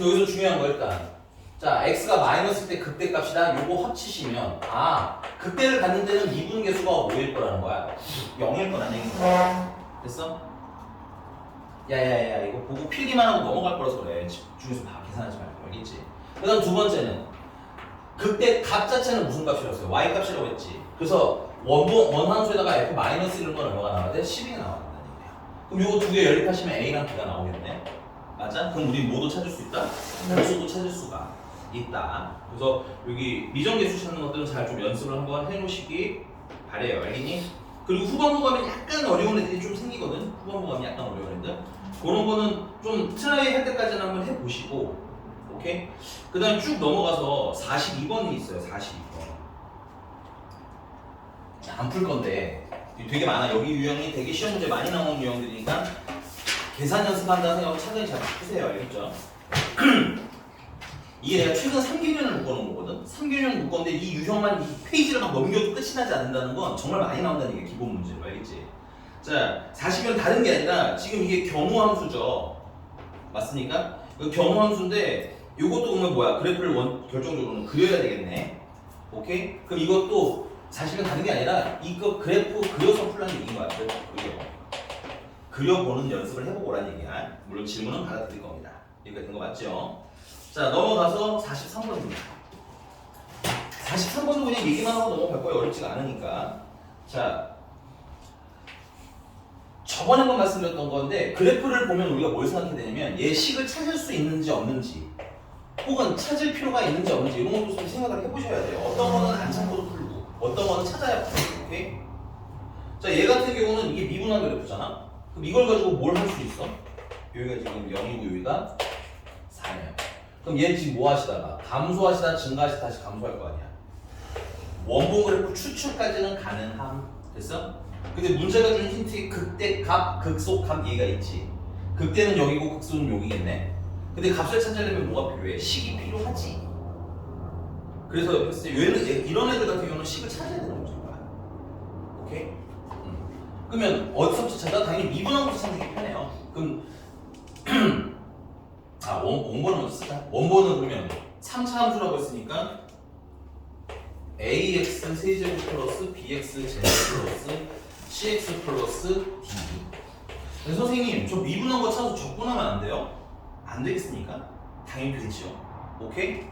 여기서 중요한 거 일단 자 x가 마이너스 때 극대값이다. 요거 합치시면 극대를 갖는 데는 미분계수가 5일 거라는 거야. 0일 거란 얘기야. 됐어? 야야야 이거 보고 필기만 하고 넘어갈 거라서 그래. 집중해서 다 계산하지 말고 알겠지? 그 다음 두 번째는 극대 값 자체는 무슨 값이라고요? y 값이라고 했지. 그래서 원함수에다가 f 마이너스 이런 건 얼마가 나와야 돼? 12가 나와야 된다는 얘기야. 그럼 요거 두 개 연립하시면 a랑 b가 나오겠네. 맞아? 그럼 우리 뭐도 찾을 수 있다? 결수도 찾을 수가 있다. 그래서 여기 미정계수 찾는 것들은 잘 좀 연습을 한번 해놓으시기 바래요. 알겠니? 그리고 후반부 가면 약간 어려운 애들이 좀 생기거든. 후반부 가면 약간 어려운 애들. 그런 거는 좀 트라이 할 때까지는 한번 해보시고, 오케이? 그 다음에 쭉 넘어가서 42번이 있어요. 42번. 안 풀 건데 되게 많아. 여기 유형이 되게 시험 문제 많이 나오는 유형들이니까 계산 연습한다는 생각하고 차근히 잘 푸세요. 알겠죠? 이게 내가 최근 3개년을 묶어놓은 거거든. 3개년 묶었는데 이 유형만 이 페이지를 막 넘겨도 끝이 나지 않는다는 건 정말 많이 나온다는 게 기본 문제로. 알겠지? 자, 40은 다른 게 아니라 지금 이게 경우함수죠. 맞습니까? 그 경우함수인데 이것도 보면 뭐야? 그래프를 결정적으로는 그려야 되겠네. 오케이? 그럼 이것도 사실은 다른 게 아니라 이거 그래프 그려서 풀라는 얘기인 거야. 그려보는 연습을 해보고라는 얘기야. 물론 질문은 받아들일 겁니다. 여기까지 된 거 맞죠? 자, 넘어가서 43번입니다. 43번은 그냥 얘기만 하고 넘어갈 거예요. 어렵지가 않으니까. 자, 저번에 한번 말씀드렸던 건데 그래프를 보면 우리가 뭘 생각해야 되냐면 얘 식을 찾을 수 있는지 없는지 혹은 찾을 필요가 있는지 없는지 이런 것도 좀 생각을 해보셔야 돼요. 어떤 거는 안 찾고도 풀고 어떤 거는 찾아야 풀고. 오케이? 자, 얘 같은 경우는 이게 미분한 그래프잖아. 그럼 이걸 가지고 뭘 할 수 있어? 여기가 지금 0이고 여기가 4냐. 그럼 얘 지금 뭐 하시다가 감소하시다 증가하시다 다시 감소할 거 아니야. 원본 그래프 추출까지는 가능함. 됐어? 근데 문제가 주는 힌트에 극대값, 극소값 얘가 있지. 극대는 여기고 극소는 여기겠네. 근데 값을 찾으려면 뭐가 필요해? 식이 필요하지. 그래서 얘는 이런 애들 같은 경우는 식을 찾아야 되는 문제야. 오케이? 그러면 어디서부터 찾아? 당연히 미분한 것부터 찾는 게 편해요. 그럼 원본은 먼저 쓰자. 원본은 그러면 3차 함수라고 했으니까 ax 세제곱 플러스 bx 제곱 플러스 cx 플러스 d. 근데 선생님 저 미분한 거 찾아서 적분하면 안 돼요? 안 되겠습니까? 당연히 되죠. 오케이?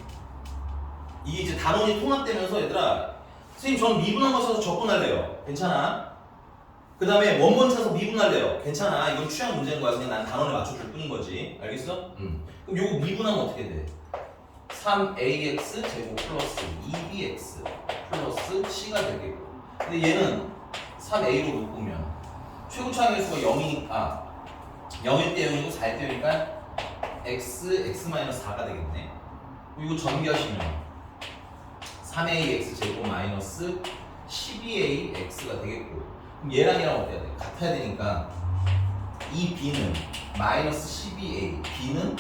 이게 이제 단원이 통합되면서 얘들아 선생님 저는 미분한 거 찾아서 적분할래요. 괜찮아? 그 다음에 원본 찾아서 미분할래요. 괜찮아. 이건 취향 문제인 거야. 그냥 난 단원에 맞춰줄 뿐인 거지. 알겠어? 그럼 요거 미분하면 어떻게 돼? 3ax 제곱 플러스 2bx 플러스 c가 되겠고 근데 얘는 3a로 묶으면 최고 차항의 수가 0이니까 0일 때 0이고 4일 때 0이니까 x/4가 되겠네. 이거 전개하시면 3ax 제곱 마이너스 12ax가 되겠고, 그럼 얘랑 얘랑 어때야 돼? 같아야 되니까 이 b는 마이너스 12a, b는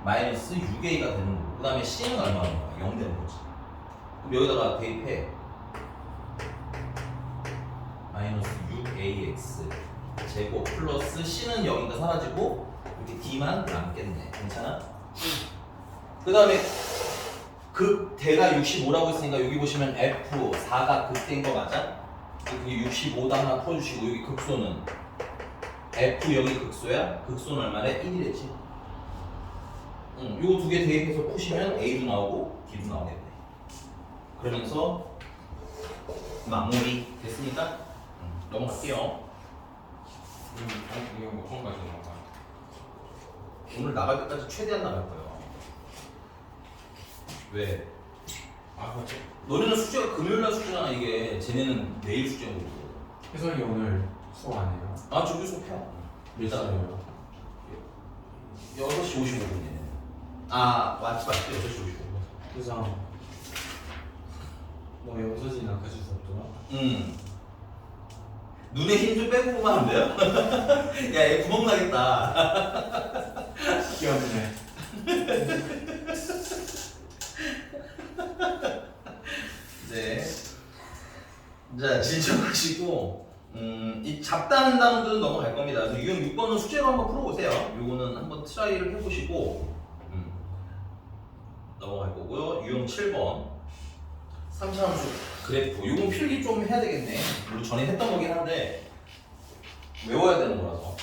마이너스 6a가 되는 거고, 그 다음에 c는 얼마인 거야? 0 되는 거지. 그럼 여기다가 대입해. 마이너스 6ax 제곱 플러스 c는 0이니까 사라지고 이렇게 d만 남겠네. 괜찮아? 그 다음에 극대가 65라고 했으니까 여기 보시면 F4가 극대인 거 맞아? 그게 65도 하나 풀어주시고, 여기 극소는 F0이 극소야? 극소는 얼마래? 1이랬지? 요거 두 개 대입해서 푸시면 A도 나오고 D도 나오겠네. 그러면서 마무리 됐으니까 넘어갈게요. 이거 뭐 처음 가시는 건가? 오늘 나갈 때까지 최대한 나갈 거예요. 왜? 아 그렇지. 너네는 숙제가 금요일날 숙제잖아. 이게 쟤네는 내일 숙제인 거고. 혜성이 오늘 수업 안 해요? 아 저기 수업해요. 몇 시에요? 6시 55분이네. 아 맞지 6시 55분. 그래서 너 영서진이랑 같이 수업더라? 눈에 힘 좀 빼고 보면 안 돼요? 야 얘 구멍 나겠다. 귀엽네. 네. 자 진정하시고 이 잡다한 단어들은 넘어갈 겁니다. 그래서 유형 6번은 숙제로 한번 풀어보세요. 요거는 한번 트라이를 해보시고 넘어갈 거고요. 유형 7번 3차함수 그래프. 요건 필기 좀 해야 되겠네. 물론 전에 했던 거긴 한데 외워야 되는 거라서.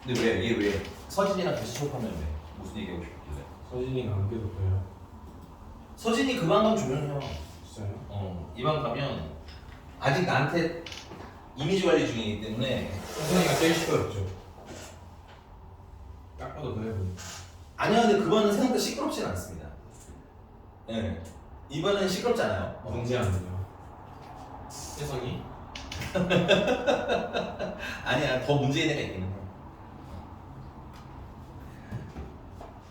근데 왜? 이게 왜? 서진이랑 같이 수업하면 왜? 무슨 얘기하고 싶길래? 서진이가 안 계속해요. 서진이 그 방 가면 조용해요. 진짜요? 이 방 가면 아직 나한테 이미지 관리 중이기 때문에. 혜성이가 제일 시끄럽죠. 딱 봐도 그래 보인다. 아니요, 근데 그 방은 생각보다 시끄럽진 않습니다. 네. 이 방은 시끄럽지 않아요. 문제아니에요. 혜성이? 아니야, 더 문제인 애가 있기는 해.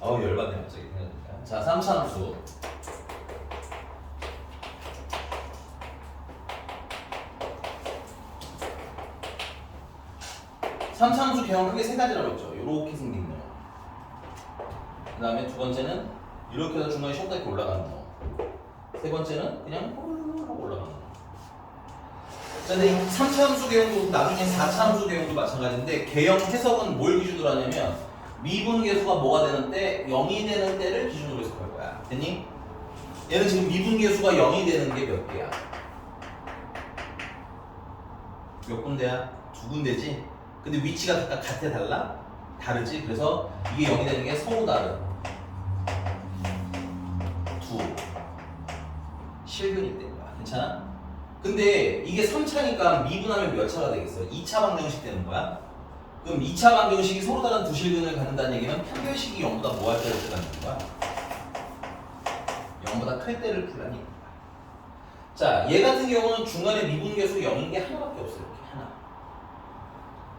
어우, 열받네, 갑자기 생각하니까. 자, 3차 함수. 삼차함수 개형 크게 세 가지라고 했죠. 이렇게 생긴 거. 그 다음에 두 번째는 이렇게 해서 중간에 쉬었다 이렇게 올라가는 거. 세 번째는 그냥 하고 올라가는 거. 자, 근데 이 3차함수 개형도 나중에 4차함수 개형도 마찬가지인데, 개형 해석은 뭘 기준으로 하냐면 미분계수가 뭐가 되는 때, 0이 되는 때를 기준으로 해석할 거야. 됐니? 얘는 지금 미분계수가 0이 되는 게 몇 개야? 몇 군데야? 두 군데지? 근데 위치가 각각 같아 달라? 다르지? 그래서 이게 0이 되는 게 서로 다른 두 실근이 되는 거야. 괜찮아? 근데 이게 3차니까 미분하면 몇 차가 되겠어? 2차 방정식 되는 거야? 그럼 2차 방정식이 서로 다른 두 실근을 갖는다는 얘기는 판별식이 0보다 뭐 할 때를 쓰라는 거야? 0보다 클 때를 풀라는 얘기야. 자, 얘 같은 경우는 중간에 미분계수 0인 게 하나밖에 없어요. 이렇게 하나.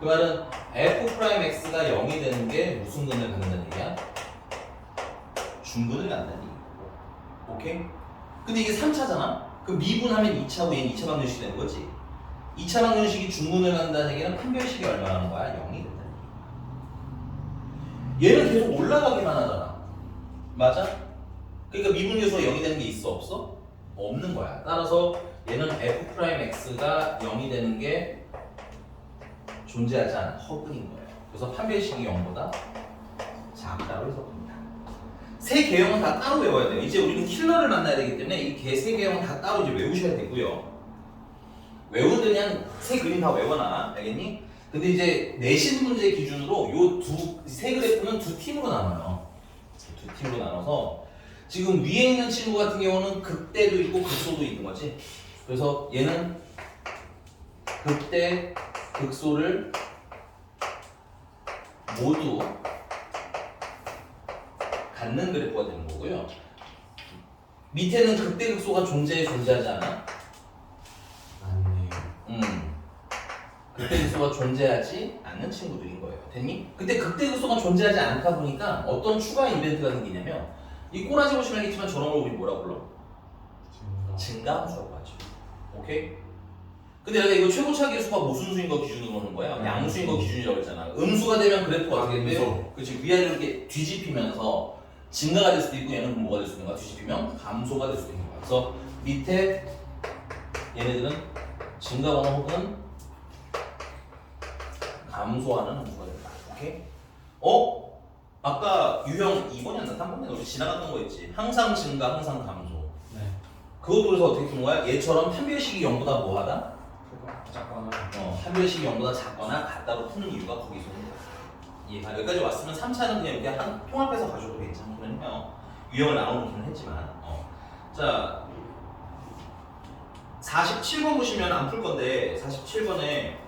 그 말은 f'x가 0이 되는 게 무슨 근을 갖는다는 얘기야? 중근을 갖는다는 얘기고. 오케이? 근데 이게 3차잖아? 그럼 미분하면 2차고 얘는 2차 방정식이 되는 거지. 2차 방정식이 중근을 갖는다는 얘기는 판별식이 얼마라는 거야? 0이 된다는 얘기야. 얘는 계속 올라가기만 하잖아. 맞아? 그러니까 미분계수가 0이 되는 게 있어? 없어? 없는 거야. 따라서 얘는 f'x가 0이 되는 게 존재하지 않은 허근인 거예요. 그래서 판별식이 0보다 작다고 해석합니다. 세 개형은 다 따로 외워야 돼요. 이제 우리는 킬러를 만나야 되기 때문에 이 세 개형은 다 따로 이제 외우셔야 되고요. 외우는데 그냥 세 그림 다 외워놔. 알겠니? 근데 이제 내신 문제 기준으로 요 세 그래프는 두 팀으로 나눠요. 두 팀으로 나눠서 지금 위에 있는 친구 같은 경우는 극대도 있고 극소도 있는 거지. 그래서 얘는 극대, 극소를 모두 갖는 그래프가 되는 거고요. 밑에는 극대, 극소가 존재하지 않아? 맞네요. 그래. 극대극소가 존재하지 않는 친구들인 거예요. 됐니? 근데 극대극소가 존재하지 않다 보니까 어떤 추가 이벤트가 생기냐면 이 꼬라지 보시면 알겠지만 저런 걸 우리 뭐라 불러? 증가함수라고 하죠. 오케이? 근데 내가 이거 최고차 계수가 무슨 수인 거 기준으로 하는 거야? 양수인 거 기준이라고 했잖아. 음수가 되면 그래프가 어떻게 돼요? 그렇지. 위아래로 이렇게 뒤집히면서 증가가 될 수도 있고 얘는 그럼 뭐가 될 수도 있는 거야? 뒤집히면 감소가 될 수도 있는 거야. 그래서 밑에 얘네들은 증가거나 혹은 감소하는 함수가 된다. 오케이? 아까 유형 2번이었나 3번이었나 우리 지나갔던 거 있지. 항상 증가, 항상 감소. 네. 그것도 그래서 어떻게 푸는 거야? 얘처럼 판별식이 0보다 뭐하다? 작거나. 판별식이 0보다 작거나 같다로 푸는 이유가 거기서 오는 거야. 이해가? 여기까지 왔으면 3차는 그냥 이렇게 통합해서 가져도 괜찮거든요. 유형을 나눠놓기는 했지만. 자, 47번 보시면 안 풀 건데 47번에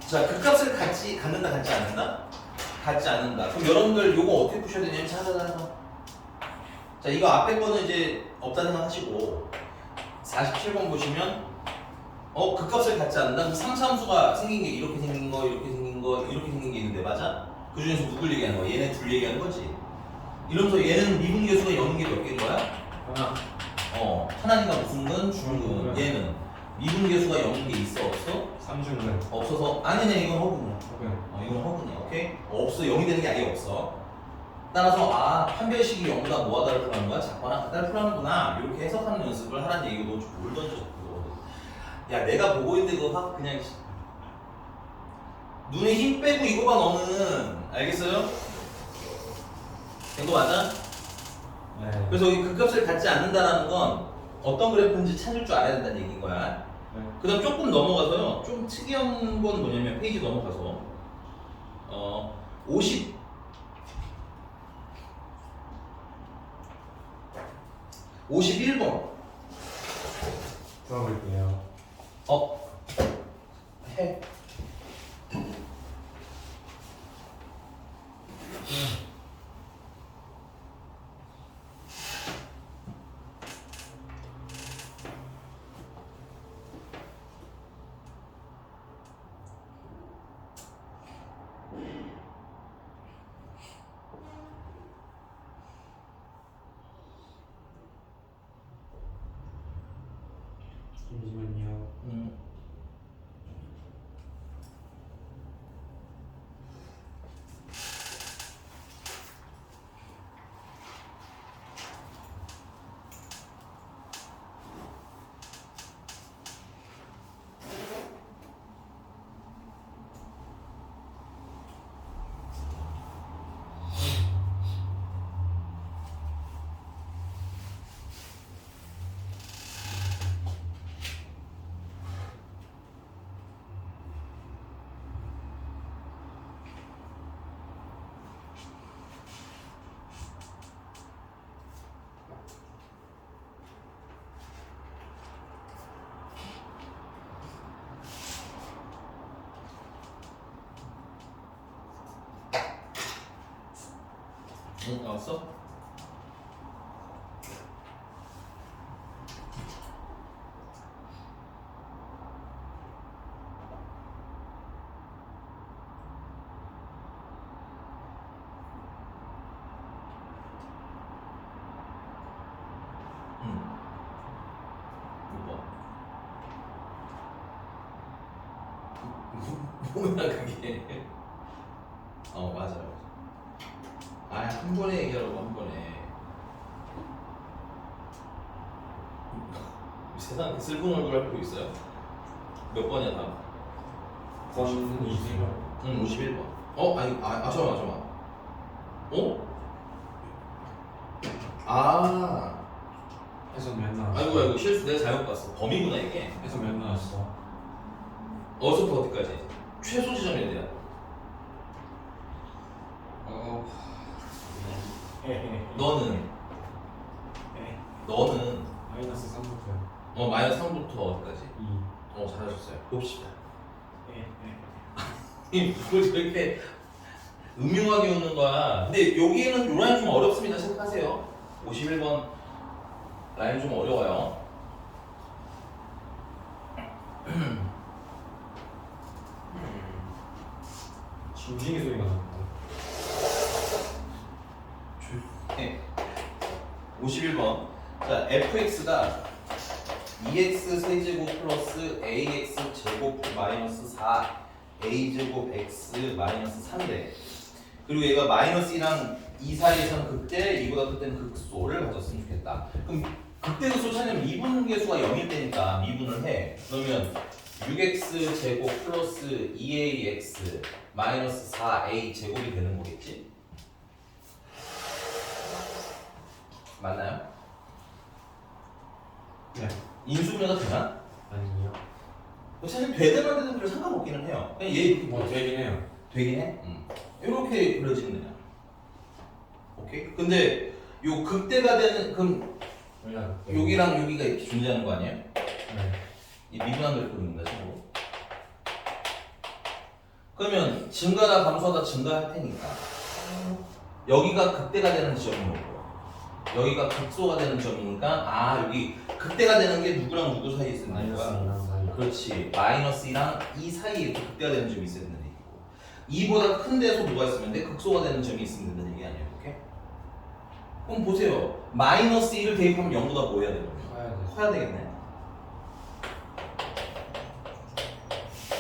자, 극값을 갖는다, 갖지 않는다? 갖지 않는다. 그럼 여러분들 요거 어떻게 푸셔야 되냐면 자, 이거 앞에 거는 이제 없다 생각하시고 47번 보시면 극값을 갖지 않는다? 그럼 3차 함수가 생긴 게 이렇게 생긴 거, 이렇게 생긴 거, 이렇게 생긴 게 있는데 맞아? 그 중에서 누굴 얘기하는 거야? 얘네 둘 얘기하는 거지? 이러면서 얘는 미분계수가 0인 게 몇 개인 거야? 하나. 하나니까 무슨 근? 중근. 얘는 미분계수가 0인 게 있어 없어? 3중근. 없어서 아니네 이건 허근이야. 이건 허근이야. 오케이? 없어. 0이 되는 게 아예 없어. 따라서 판별식이 0보다 뭐하다를 풀하는 거야? 작거나 같다를 풀하는구나. 이렇게 해석하는 연습을 하라는 얘기고 뭘 던져줬고. 야 내가 보고 있는데 그거 확 그냥 눈에 힘 빼고 이거 봐 너는. 알겠어요? 된 거 맞아? 네. 그래서 이 극값을 갖지 않는다라는 건 어떤 그래프인지 찾을 줄 알아야 된다는 얘기인 거야. 네. 그 다음 조금 넘어가서요. 좀 특이한 건 뭐냐면 페이지 넘어가서 51번 풀어볼게요. 해. 잠시만요. 나왔어? 뭐야 그게? 맞아요. 한 번에 얘기하라고 한 번에. 세상 슬픈 얼굴 할 거 있어요? 몇 번이야 다? 건 20번. 응 51번. 잠깐만. 해서 몇 나왔어? 아이고 실수 내가 잘못 봤어. 범위구나 이게. 해서 몇 나왔어? 어디서부터 어디까지? 최소 지점에 대한. 너는 마이너스 3부터 마이너스 3부터 어디까지? 2. 잘하셨어요. 봅시다. 뭐 저렇게 음흉하게 웃는 거야. 근데 여기에는 요 라인 좀 어렵습니다. 체크하세요. 51번 라인 좀 어려워요. 징징이 소리가 나는데. 네. 51번. 자, fx가 2x 세제곱 플러스 ax 제곱 마이너스 4a 제곱 x 마이너스 3이래. 그리고 얘가 마이너스 2랑 2 사이에서는 극대, 2보다 극대는 극소를 가졌으면 좋겠다. 그럼 극대 극소 찾으면 미분계수가 0일 때니까 미분을 해. 그러면 6x 제곱 플러스 2ax 마이너스 4a 제곱이 되는 거겠지? 맞나요? 네. 인수분해가 되나? 아니요. 사실 되든 안 되든 별 상관없기는 해요. 그냥 얘 뭐 되긴 해요. 되긴 해. 이렇게 그려지는 거야. 오케이. 근데 요 극대가 되는 그럼 왜냐? 여기랑 여기가 이렇게 존재하는 거 아니에요? 네. 이 미분한 걸 그립니다, 친구. 그러면 증가다 감소하다 증가할 테니까 여기가 극대가 되는 지점인 거고 여기가 극소가 되는 점이니까 아 여기 극대가 되는 게 누구랑 누구 사이에 있었는 마이너스 거야? 2랑 사이. 그렇지. 마이너스 2랑 2 사이에 이렇게 극대가 되는 점이 있어야 된다는 얘기고 2보다 큰 데서 뭐가 있으면 돼? 극소가 되는 점이 있으면 된다는 얘기 아니에요, 이렇게? 그럼 보세요. 마이너스 2를 대입하면 0보다 뭐 해야 되거든요? 커야 돼. 커야 되겠네.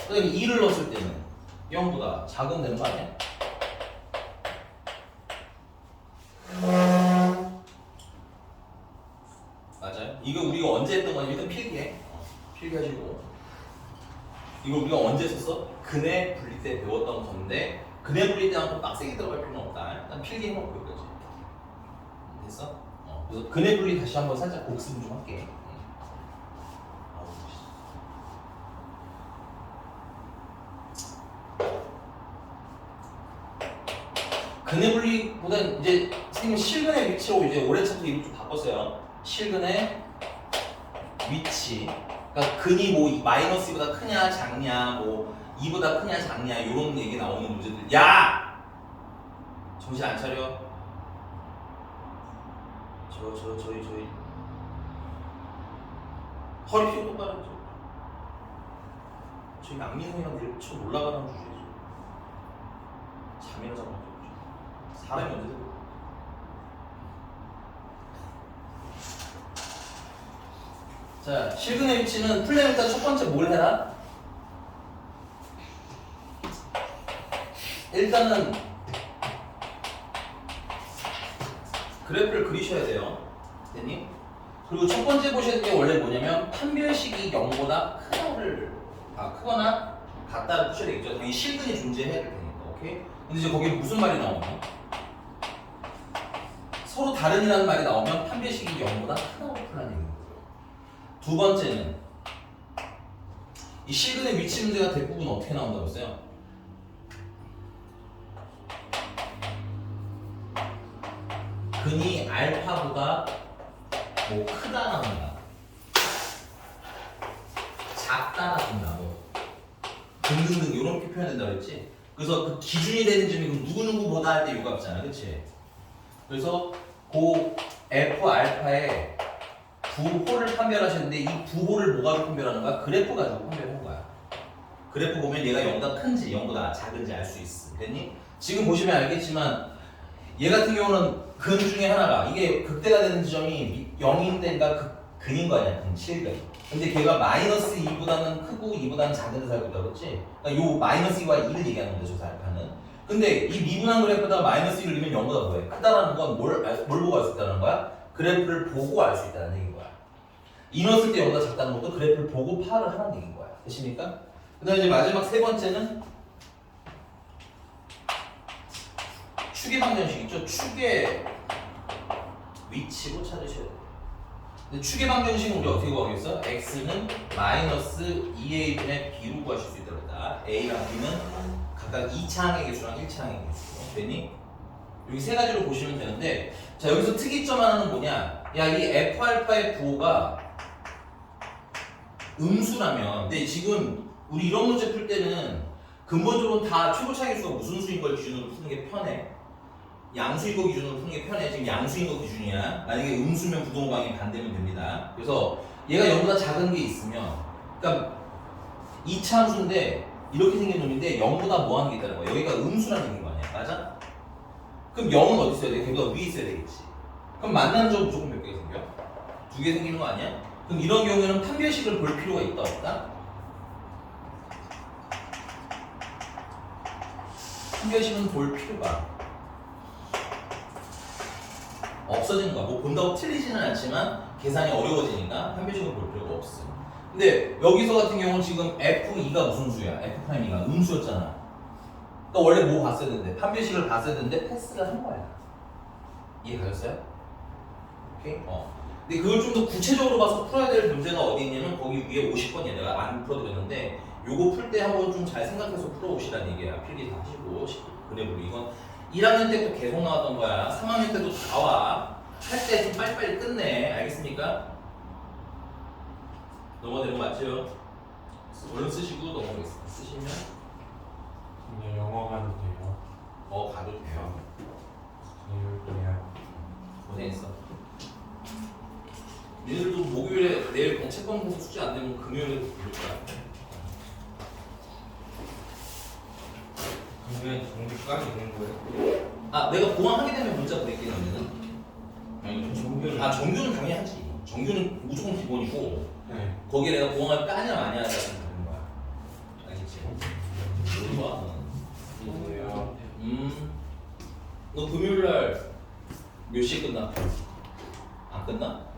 그다음에 2를 넣었을 때는 0보다 작으면 되는 거 아니야? 맞아요? 이거 우리가 언제 했던 거냐? 일단 필기해. 필기하시고. 이거 우리가 언제 썼어? 근해 분리 때 배웠던 건데 근해 분리 때만큼 빡세게 들어갈 필요는 없다. 일단 필기해놓고 여기까지. 됐어? 그래서 근해 분리 다시 한번 살짝 복습 좀 할게. 근해 분리보다 이제 선생님 실근의 위치로 이제 올해 차부터 이름 좀 바꿨어요. 실근의 위치. 그러니까 근이 뭐 마이너스 2보다 크냐 작냐 뭐 2보다 크냐 작냐 이런 얘기 나오는 문제들. 야! 정신 안 차려? 저희 허리 펴고 똑바로 앉아. 저희 양민성이랑 내일 쳐 올라가는 주제죠. 잠이나 자고 사람이 언제 되고. 자, 실근의 위치는 풀려면 일단 첫 번째 뭘 해라? 일단은 그래프를 그리셔야 돼요. 됐니? 그리고 첫 번째 보셔야 될 게 원래 뭐냐면 판별식이 0보다 크거나 같다를 푸셔야 되겠죠. 당연히 실근이 존재해야 될 테니까. 오케이? 근데 이제 거기에 무슨 말이 나오냐? 서로 다른이라는 말이 나오면 판별식이 0보다 크다고 풀라는 얘기인 거죠. 두 번째는 이 실근의 위치 문제가 대부분 어떻게 나온다고 했어요? 근이 알파보다 뭐 크다라든가 작다라든가 뭐 등등등 이렇게 표현된다고 했지. 그래서 그 기준이 되는 점이 그럼 누구누구보다 할 때 요가 없잖아, 그치? 그래서 그 F 알파의 부호를 판별하셨는데 이 부호를 뭐가 판별하는 거야? 그래프 가지고 판별하는 거야. 그래프 보면 얘가 0보다 큰지 0보다 작은지 알 수 있어. 됐니? 지금 보시면 알겠지만 얘 같은 경우는 근 중에 하나가 이게 극대가 되는 지점이 0인데가 근인 거 아니야, 근 실근. 근데 걔가 마이너스 2보다는 크고 2보다는 작은 데서 알고 있다고 그랬지? 그러니까 요 마이너스 2와 2를 얘기하는 거죠, 저 알파는. 근데 이 미분한 그래프에다가 마이너스 1을 넣으면 0보다 뭐해? 크다라는 건 뭘 보고 알 수 있다는 거야? 그래프를 보고 알 수 있다는 얘기인 거야. 이 넣었을 때 0보다 작다는 것도 그래프를 보고 파악을 하는 얘기인 거야. 되십니까? 그 다음에 이제 마지막 세 번째는 축의 방정식 있죠? 축의 위치로 찾으셔야 돼요. 근데 축의 방정식은 우리 어떻게 구하겠어? x는 마이너스 2a분의 b로 구하실 수 있다고 했다. a랑 b는 각각 2차항의 개수랑 1차항의 개수. 됐니? 여기 세 가지로 보시면 되는데, 자 여기서 특이점 하나는 뭐냐? 야, 이 f 알파의 부호가 음수라면, 근데 지금 우리 이런 문제 풀 때는 근본적으로 다 최고차 계수가 무슨 수인 걸 기준으로 푸는 게 편해. 양수인 거 기준으로 푸는 게 편해. 지금 양수인 거 기준이야. 만약에 음수면 부동방이 반대면 됩니다. 그래서 얘가 0보다 작은 게 있으면, 그러니까 2차 함수인데 이렇게 생긴 놈인데 0보다 뭐 하는 게 있다는 거야. 여기가 음수라는 얘기인 거 아니야. 맞아? 그럼 0은 어디 있어야 돼? 걔보다 위에 있어야 되겠지. 그럼 만난 점 무조건 몇 개 생겨? 2개 생기는 거 아니야? 그럼 이런 경우에는 판별식을 볼 필요가 있다 없다? 판별식은 볼 필요가 없어지는 거야. 뭐 본다고 틀리지는 않지만 계산이 어려워지니까 판별식을 볼 필요가 없어. 근데 여기서 같은 경우는 지금 F2가 무슨 수야? F'2가 음수였잖아. 그러니까 원래 뭐 봤어야 되는데 판별식을 봤어야 되는데 패스를 한 거야. 이해 가셨어요? 오케이? 근데 그걸 좀 더 구체적으로 봐서 풀어야 될 문제가 어디 있냐면 거기 위에 50번이야. 내가 안 풀어드렸는데 요거 풀 때 한번 좀 잘 생각해서 풀어오시라는 얘기야. 필기 다 하시고 그래도 이건 1학년 때부터 계속 나왔던 거야. 3학년 때도 나와. 할 때 좀 빨리빨리 끝내. 알겠습니까? 넘어가는 거 맞죠? 얼른 쓰시고 넘어가겠습니다. 쓰시면 근데 영어 가도 돼요. 가도 돼요. 자율계약. 고생했어. 니들도 목요일에 내일 채권 공부 숙제 안 되면 금요일에 부를 거야. 그러면 정규까지 있는 거예요? 아, 내가 보완하게 되면 문자 보낼게 너네는. 아니 정규는 정규는 당연히 하지. 정규는 무조건 기본이고 네. 거기에 내가 보완을 까냐 마냐 하자고 하는 거야. 알겠지? 모르는 거야. 뭐예요? 너 금요일 날 몇 시에 끝나? 안 끝나?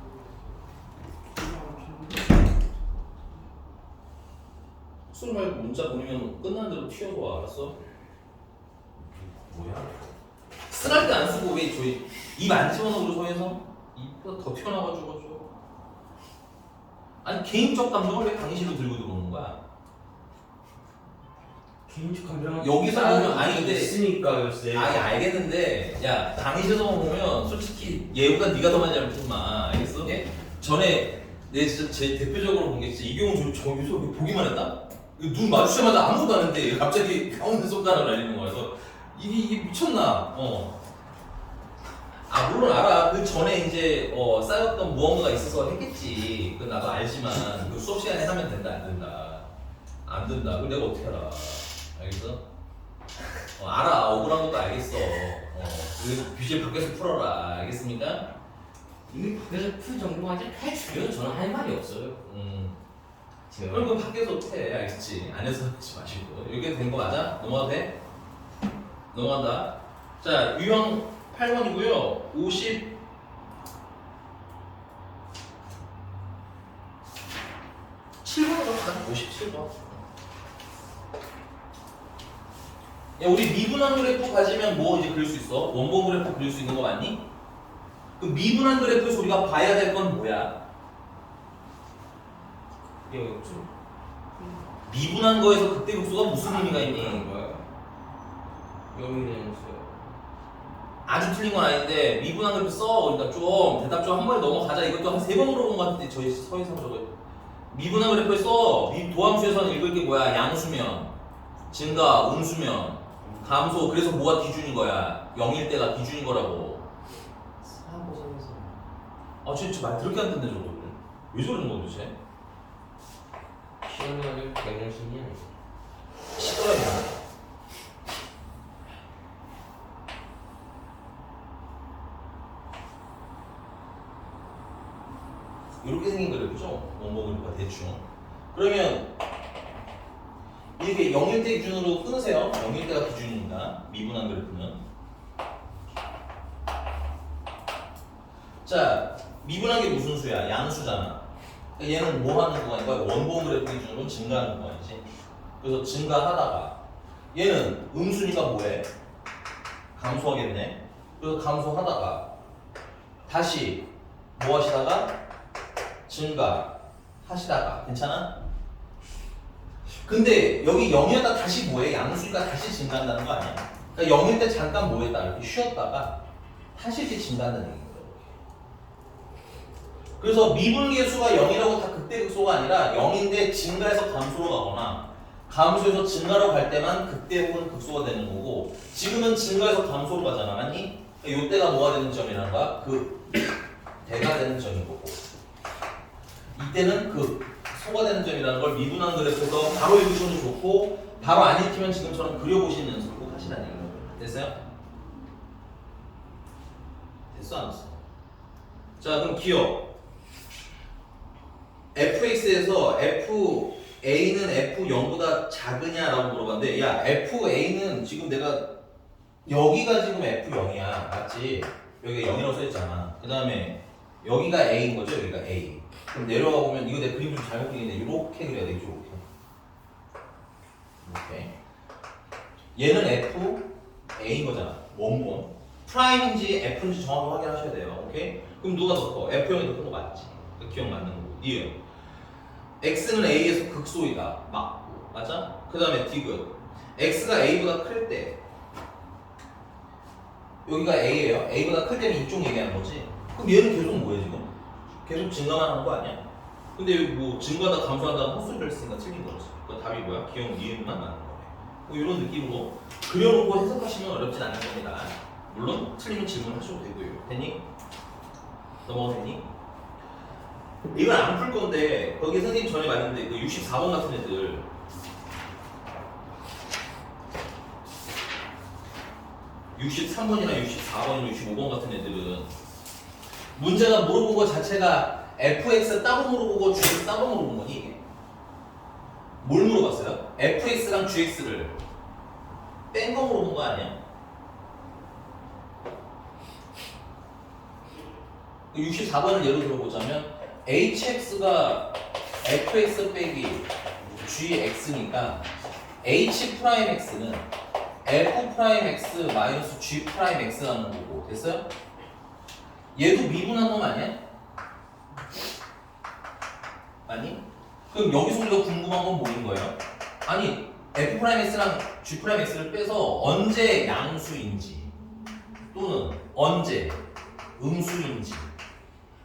술 말고 문자 보내면 끝나는 대로 튀어서 와. 알았어? 뭐야? 쓰랄 때 안 쓰고 왜 저희 입 안 집어넣어 소에서 입보다 더 튀어나와가지고 좀. 아니 개인적 감정을 왜 강의실로 들고 들어오는 거야? 개인적 감정 여기서 보면 아니 근데 있으니까요 쌤. 아니 알겠는데 야 강의실에서 보면 솔직히 얘보다 네가 더 많이 알지 마. 알겠어? 네? 전에 내 진짜 제 대표적으로 본 게 진짜 이경훈 저기서 보기만 했다? 눈 마주치자마자 아무것도 안 했는데 갑자기 가운데 손가락을 날리는 거야. 그래서 이게 미쳤나? 아 물론 알아. 그 전에 이제 쌓였던 무언가가 있어서 했겠지. 그 나도 알지만 그 수업 시간에 하면 된다 안 된다. 안 된다. 그걸 내가 어떻게 알아? 알겠어? 알아. 억울한 것도 알겠어. 그 규제 밖에서 풀어라. 알겠습니까? 이미 그래서 풀 정도까지 해주면 저는 할 말이 없어요. 제가 그럼 그 밖에서 해. 알겠지? 안에서 하지 마시고. 이렇게 된 거 맞아? 넘어가도 돼? 넘어간다. 자, 유형 8번이고요. 57번으로 갑시다. 57번. 야, 우리 미분한 그래프 가지면 뭐 이제 그릴 수 있어? 원본 그래프 그릴 수 있는 거 맞니? 그 미분한 그래프에서 우리가 봐야 될 건 뭐야? 이게 좀 미분한 거에서 그때 급수가 무슨 의미가 있니? 그런 거예요? 영이 되는 거예요? 아주 틀린 건 아닌데 미분한 그래프 써. 그러니까 좀 대답 좀 한 번에 넘어가자. 이것도 한 3번 물어본 것 같은데 저희 서희상 저거 미분한 그래프에 써. 도함수에서는 읽을 게 뭐야? 양수면, 증가, 음수면, 감소. 그래서 뭐가 기준인 거야? 0일 때가 기준인 거라고. 사고성에서 아 진짜 말 더럽게 안 듣네 저거를. 왜 저러는 거야 도대체? 시험을 개정신이 아니고 시끄러워. 이렇게 생긴 그래프죠? 원본 그래프가 대충. 그러면 이렇게 0일 때 기준으로 끊으세요. 0일 때가 기준입니다. 미분한 그래프는. 자, 미분한 게 무슨 수야? 양수잖아. 그러니까 얘는 뭐 하는 구간인 거야? 원본 그래프 기준으로 증가하는 구간이지. 그래서 증가하다가 얘는 음수니까 뭐해? 감소하겠네. 그래서 감소하다가 다시 뭐 하시다가 증가하시다가 괜찮아? 근데 여기 0이었다 다시 뭐해? 양수니까 다시 증가한다는 거 아니야? 그러니까 0일 때 잠깐 뭐 했다? 이렇게 쉬었다가 다시 이렇게 증가한다는 얘기인 거야. 그래서 미분계수가 0이라고 다 극대극소가 아니라 0인데 증가해서 감소로 가거나 감소해서 증가로 갈 때만 극대 혹은 극소가 되는 거고 지금은 증가해서 감소로 가잖아. 맞니? 이때가 뭐가 되는 점이라는 거야? 그 대가 되는 점인 거고 이때는 그 소과되는 점이라는 걸 미분한 그래프에서 바로 읽으셔도 좋고 바로 안 읽히면 지금처럼 그려보시는 연습을 꼭 하시라는 얘기예요. 됐어요? 됐어 안 됐어? 자 그럼 기억 fx에서 fa는 f0보다 작으냐라고 물어봤는데 야 fa는 지금 내가 여기가 지금 f0이야 맞지? 여기가 0이라고 써있잖아. 그 다음에 여기가 a인 거죠? 여기가 a. 그럼 내려가 보면 이거 내 그림 좀 잘못 그리는데 이렇게 그려야 돼. 이렇게. 얘는 f a인 거잖아. 원본. 프라임인지 f인지 정확히 확인하셔야 돼요. 오케이? 그럼 누가 더 커? f0이 더 큰 거 맞지? 그 기억 맞는 거고. 이해요. x는 a에서 극소이다. 맞고. 맞아? 그 다음에 디귿. x가 a보다 클 때 여기가 a예요. a보다 클 때는 이쪽 얘기하는 거지. 그럼 얘는 계속 뭐해 지금? 계속 증가만 하는 거 아니야? 근데 여기 뭐 증가하다 감소하다 헛소리를 했으니까 틀린 거지. 그 답이 뭐야? 기억 니은만 맞는 거네. 뭐 이런 느낌으로 그려놓고 해석하시면 어렵진 않을 겁니다. 물론 틀리면 질문하셔도 되고요. 됐니? 넘어가 됐니? 이건 안 풀 건데 거기 선생님 전에 말했는데 그 64번 같은 애들 (63번이나) 64번이나 65번 같은 애들은 문제가 물어본 거 자체가 fx 따로 물어보고 gx 따로 물어본 거니 이게? 뭘 물어봤어요? fx랑 gx를 뺀 거 물어본 거 아니야? 64번을 예로 들어보자면 hx가 fx 빼기 gx니까 h'x는 f'x 마이너스 g'x라는 거고 됐어요? 얘도 미분한 놈 아니야? 아니? 그럼 여기서 우리가 궁금한 건 뭐인 거예요? 아니 f'x랑 g'x를 빼서 언제 양수인지 또는 언제 음수인지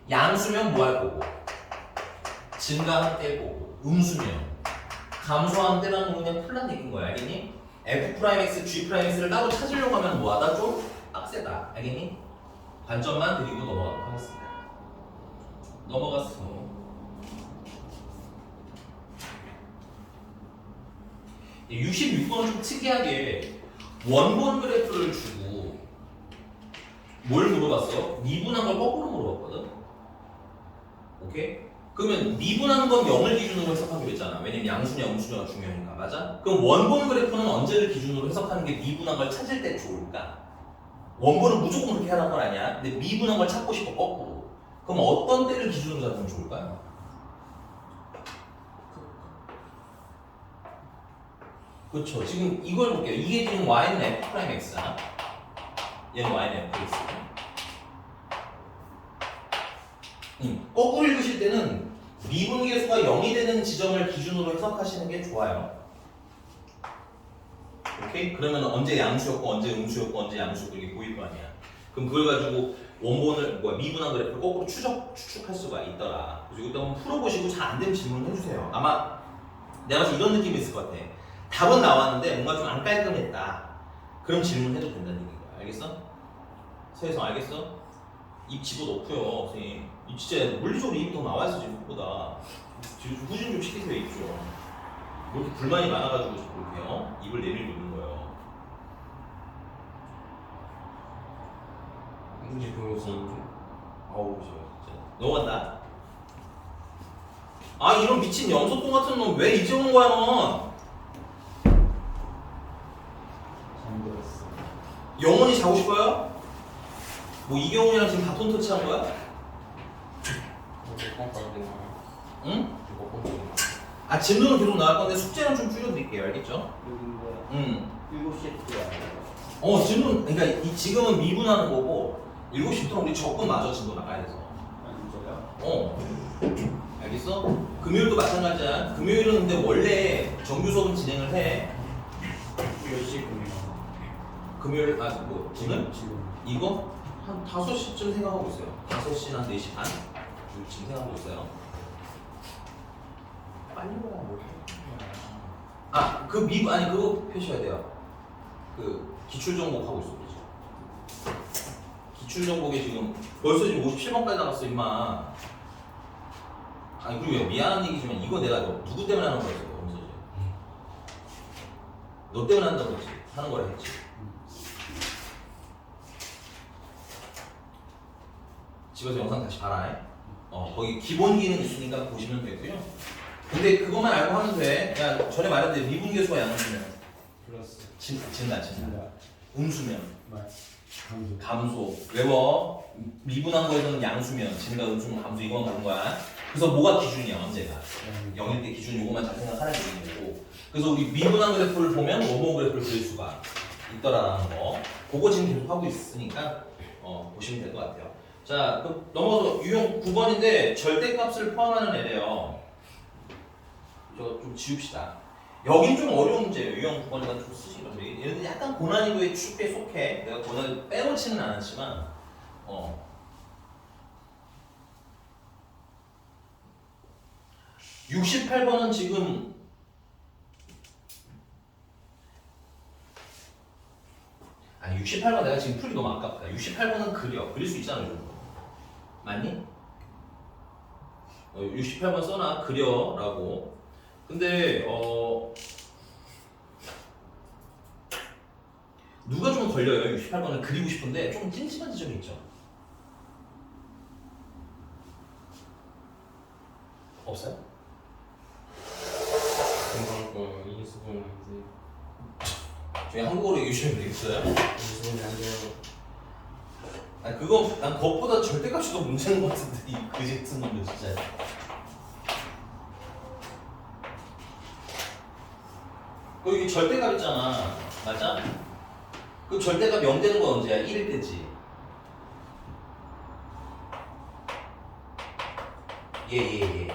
양수면 뭐 할 거고 증가한 때일 거고 음수면 감소한 때라는 건 그냥 플란 얘기인 거야 알겠니? f'x, g'x를 따로 찾으려고 하면 뭐하다? 좀 빡세다 알겠니? 관점만 드리고 넘어가도록 하겠습니다. 넘어갔어. 66번은 좀 특이하게 원본 그래프를 주고 뭘 물어봤어? 미분한 걸 거꾸로 물어봤거든? 오케이? 그러면 미분하는 건 0을 기준으로 해석하기로 했잖아. 왜냐면 양수냐 음수냐가 중요하니까. 맞아? 그럼 원본 그래프는 언제를 기준으로 해석하는 게 미분한 걸 찾을 때 좋을까? 원본은 무조건 그렇게 하라는 건 아니야. 근데 미분한 걸 찾고 싶어 거꾸로. 그럼 어떤 때를 기준으로 잡으면 좋을까요? 그렇죠. 지금 이걸 볼게요. 이게 지금 y는 f'x잖아. 얘는 y는 fx. 거꾸로 읽으실 때는 미분계수가 0이 되는 지점을 기준으로 해석하시는 게 좋아요. 오케이? 그러면 언제 양수였고 언제 음수였고 언제 양수였고 이게 보일 거 아니야. 그럼 그걸 가지고 원본을 미분한 그래프를 거꾸로 추측할 수가 있더라. 그래서 이것도 한번 풀어보시고 잘 안 되면 질문을 해주세요. 아마 내가 봐서 이런 느낌이 있을 것 같아. 답은 나왔는데 뭔가 좀 안 깔끔했다. 그럼 질문해도 된다는 얘기인 거야. 알겠어? 서혜성 알겠어? 입 집어넣고요. 선생님. 이 진짜 물리적으로 입이 더 나와있어 지금 그보다. 후진 좀 시키세요 입 좀. 뭐 이렇게 불만이 많아가지고 그렇게요. 입을 내밀고 있는 거예요. 문제 보여서 어우 진짜 넘어간다. 아 이런 미친 염소똥 같은 놈 왜 이제 오는 거야 넌? 잠들었어. 영원히 자고 싶어요? 뭐 이경훈이랑 지금 바톤 터치한 거야? 응? 아 진도는 계속 나갈 건데 숙제는 좀 줄여드릴게요. 알겠죠? 여기인데 7시에 진도 그러니까 지금은 미분하는 거고 7시부터 우리 적분 마저 진도 나가야 돼서. 진짜요? 알겠어? 금요일도 마찬가지야. 금요일은 근데 원래 정규 수업은 진행을 해. 몇 시에 끝내요? 금요일 뭐 오늘? 지금 이거 한 5시쯤 생각하고 있어요. 5시나 4시 반 지금 생각하고 있어요. 빨리 와야 뭘 아, 그 미분 아니 그거 표시해야 돼요. 그 기출 정복 하고 있어 지금. 기출 정복에 지금 벌써 지금 57번까지 나갔어 임마. 아 아니 그리고 미안한 얘기지만 이거 내가 너 누구 때문에 하는 거였어? 검소지. 너 때문에 한다고 했지. 하는 거라 했지. 집에서 영상 다시 봐라. 거기 기본 기능 있으니까 보시면 되고요. 근데 그것만 알고 하면 돼. 야 전에 말했는데 미분계수가 양수면 플러스 진다. 음수면 말 감소. 감소. 외워. 미분한 거에서는 양수면 진과 음수면 감소 이거만 보는 거야. 그래서 뭐가 기준이야 언제가? 0일 때 기준 요거만 잘 생각하는 얘기고. 그래서 우리 미분한 그래프를 보면 원모 그래프를 그릴 수가 있더라라는 거. 그거 지금 계속 하고 있으니까 보시면 될 것 같아요. 자, 그럼 넘어가서 유형 9번인데 절대값을 포함하는 애래요. 저거 좀 지웁시다. 여긴 좀 어려운 문제예요. 유형 9번이니까 좀 쓰시면 돼요. 얘는 약간 고난이도의 축에 속해. 내가 고난이도 빼놓지는 않았지만 68번은 지금 아니 68번 내가 지금 풀기 너무 아깝다. 68번은 그릴 수 있잖아. 이런 거. 맞니? 68번 써놔. 그려라고. 근데 누가 좀 걸려요. 68번을 그리고 싶은데 좀 찜찜한 지점이 있죠. 없어요? 금방 거예요. 인수분해 안 돼요. 저희 한국어로 얘기해주시면 되겠어요? 인수분해 안 돼요. 아니 그거 난 그것보다 절대값이 더 문제인 것 같은데 이 그지 같은 놈들 진짜. 여기 절대값 있잖아. 맞아? 그 절대값 0 되는 건 언제야? 1일 때지. 예.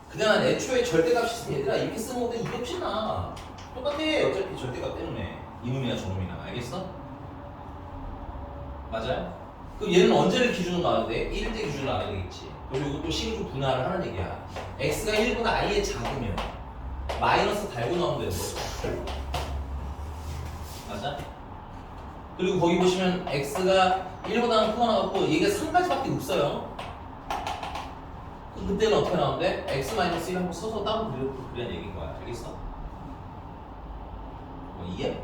그냥 애초에 절대값이 있으면 얘들아 이렇게 쓰는 것보다 이게 훨씬 나아. 똑같아. 어차피 절대값 때문에 이놈이나 저놈이나. 알겠어? 맞아요? 그럼 얘는 언제를 기준으로 나왔는데? 1일 때 기준으로 나와야 되겠지. 그리고 이것도 식을 좀 분할을 하는 얘기야. x가 1보다 i에 작으면 마이너스 달고 나오면 되는 거죠. 맞아? 그리고 거기 보시면 x가 1보다는 크거 나왔고 얘가 3까지밖에 없어요. 그때는 어떻게 나오는데? x-1 한번 써서 따로 그리는 얘기인 거야. 알겠어? 이해?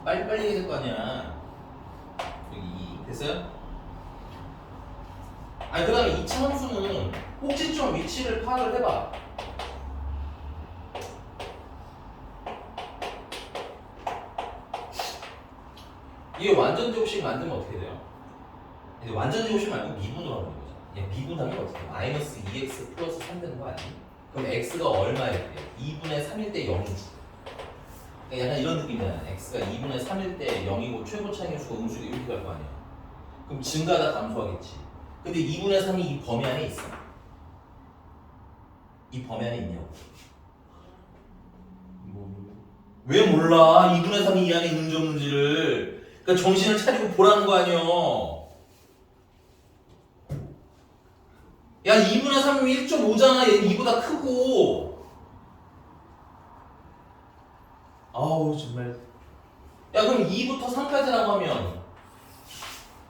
빨리빨리 해야 될 거 아니야. 여기 2 됐어요? 아니 그 다음에 이차 함수는 꼭지점 위치를 파악을 해봐. 이게 완전 제곱식 만들면 어떻게 돼요? 근데 완전 제곱식 말고 미분으로 하는 거죠. 미분하면 어떻게 돼요? 마이너스 2x 플러스 3 되는 거 아니에요? 그럼 x가 얼마일 때? 2분의 3일 때 0이지. 약간 이런 느낌이잖아. x가 2분의 3일 때 0이고 최고 차이수가 음수가 이렇게 갈 거 아니야. 그럼 증가하다 감소하겠지. 근데 2분의 3이 이 범위 안에 있어. 이 범위 안에 있냐고. 왜 몰라? 2분의 3이 이 안에 있는지 없는지를. 그러니까 정신을 차리고 보라는 거 아니야. 야 2분의 3이면 1.5잖아. 얘는 2보다 크고. 아우 정말. 야 그럼 2부터 3까지라고 하면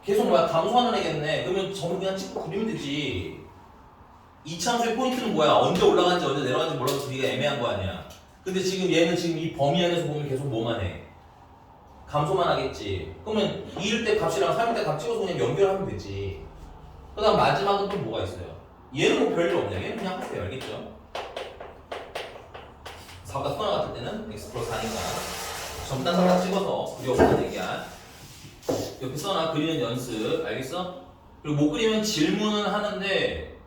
계속 뭐야 감소하는 애겠네. 그러면 점을 그냥 찍고 그리면 되지. 이차함수의 포인트는 뭐야? 언제 올라간지 언제 내려간지 몰라서 그리기가 애매한 거 아니야. 근데 지금 얘는 지금 이 범위 안에서 보면 계속 뭐만 해? 감소만 하겠지. 그러면 2일 때 값이랑 3일 때 값 찍어서 그냥 연결하면 되지. 그 다음 마지막은 또 뭐가 있어요? 얘는 뭐 별일 없냐? 얘는 그냥 하세요. 알겠죠? 4가 소나 같을 때는 x 플러스 4니까 전부 다 하나 찍어서 그려보는 얘기야. 옆에 써놔. 그리는 연습. 알겠어? 그리고 못 그리면 질문은 하는데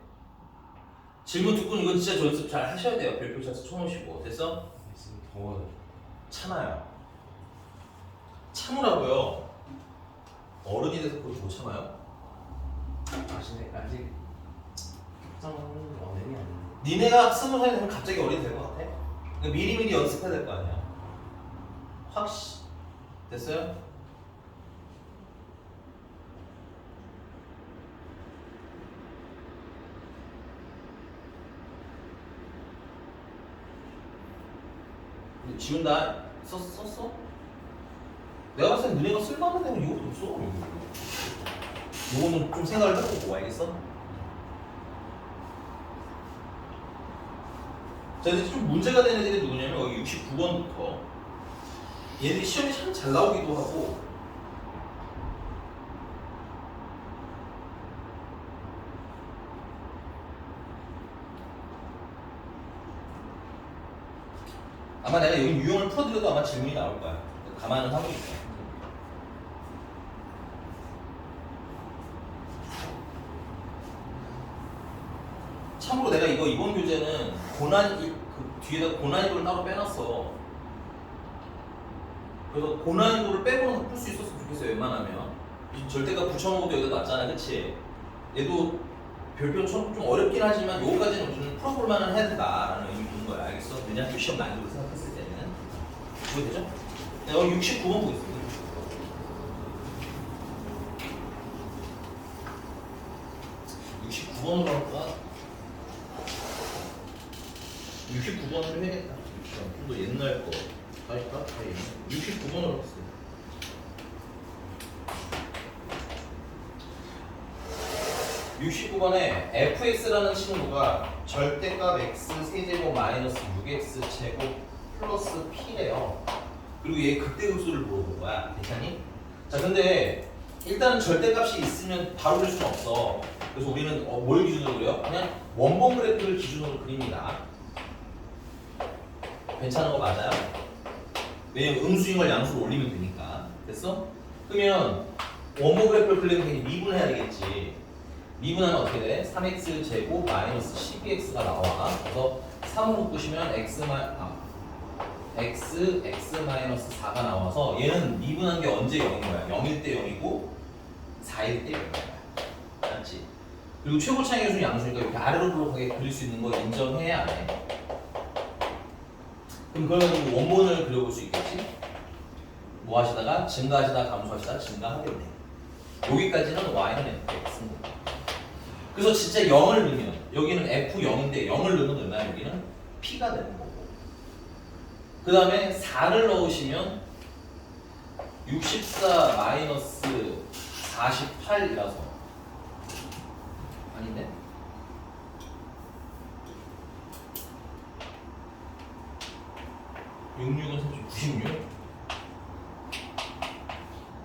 질문 듣고 이건 진짜 연습 잘 하셔야 돼요. 별표 자체 쳐놓으시고. 됐어? 더워요. 참아요. 참으라고요. 어른이 돼서 그걸 못 참아요? 아직 특정은 어른이 아닌데. 니네가 20살 되면 갑자기 어른이 될 것 같아? 그러니까 미리미리 연습해야 될 거 아니야. 됐어요? 지운다. 썼어? 내가 봤을 땐 너네가 쓸만한 데는 이거도 없어. 요거는 좀 생각을 해보고 알겠어? 자, 근데 좀 문제가 되는 애들이 누구냐면 여기 69번부터 얘들이 시험이 참 잘 나오기도 하고 아마 내가 여기 유형을 풀어드려도 아마 질문이 나올 거야. 감안은 하고 있어. 참고로 내가 이번 교재는 그 뒤에다 고난이도를 따로 빼놨어. 그래서 고난이도를 빼고는 풀 수 있었으면 좋겠어요. 웬만하면. 이 절대값 붙여놓은 것도 여기다 놨잖아, 그치? 얘도 별표처럼 좀 어렵긴 하지만 요거까지는 좀 풀어볼 만은 해야 된다라는 의미 주는 거야. 알겠어? 왜냐면 시험 난이도를 생각했을 때는. 그거 되죠? 네, 여기 69번 보겠습니다. 69번으로 할까? 69번으로 해야겠다. 좀 더 옛날 거. 할까? 69번으로 하겠습니다. (69번에) fx라는 친구가 절대값 x 세제곱 마이너스 6x 제곱 플러스 p래요. 그리고 얘 극대극소를 물어본 거야. 괜찮니? 자, 근데 일단 절대값이 있으면 바로 그릴 수는 없어. 그래서 우리는 뭘 기준으로 그려요? 그냥 원본 그래프를 기준으로 그립니다. 괜찮은 거 맞아요? 왜냐면 음수인 걸 양수로 올리면 되니까. 됐어? 그러면 원본 그래프를 그리려면 미분해야 되겠지. 미분하면 어떻게 돼? 3x 제곱 마이너스 12x가 나와. 그래서 3으로 보시면 x 마이너스 4가 나와서 얘는 미분한 게 언제 0인 거야? 0일 때 0이고 4일 때 0이야. 알았지? 그리고 최고 차이 계수는 양수니까 이렇게 아래로 블록하게 그릴 수 있는 거 인정해야 안 해? 그럼 그걸 가지고 원본을 그려볼 수 있겠지? 뭐 하시다가 증가하시다가 감소하시다가 증가하겠네. 여기까지는 y는 fx입니다. 그래서 진짜 0을 넣으면 여기는 f0인데 0을 넣으면 얼마야? 여기는 p가 되는 거고 그 다음에 4를 넣으시면 64 마이너스 48이라서 아닌데? (66은 96)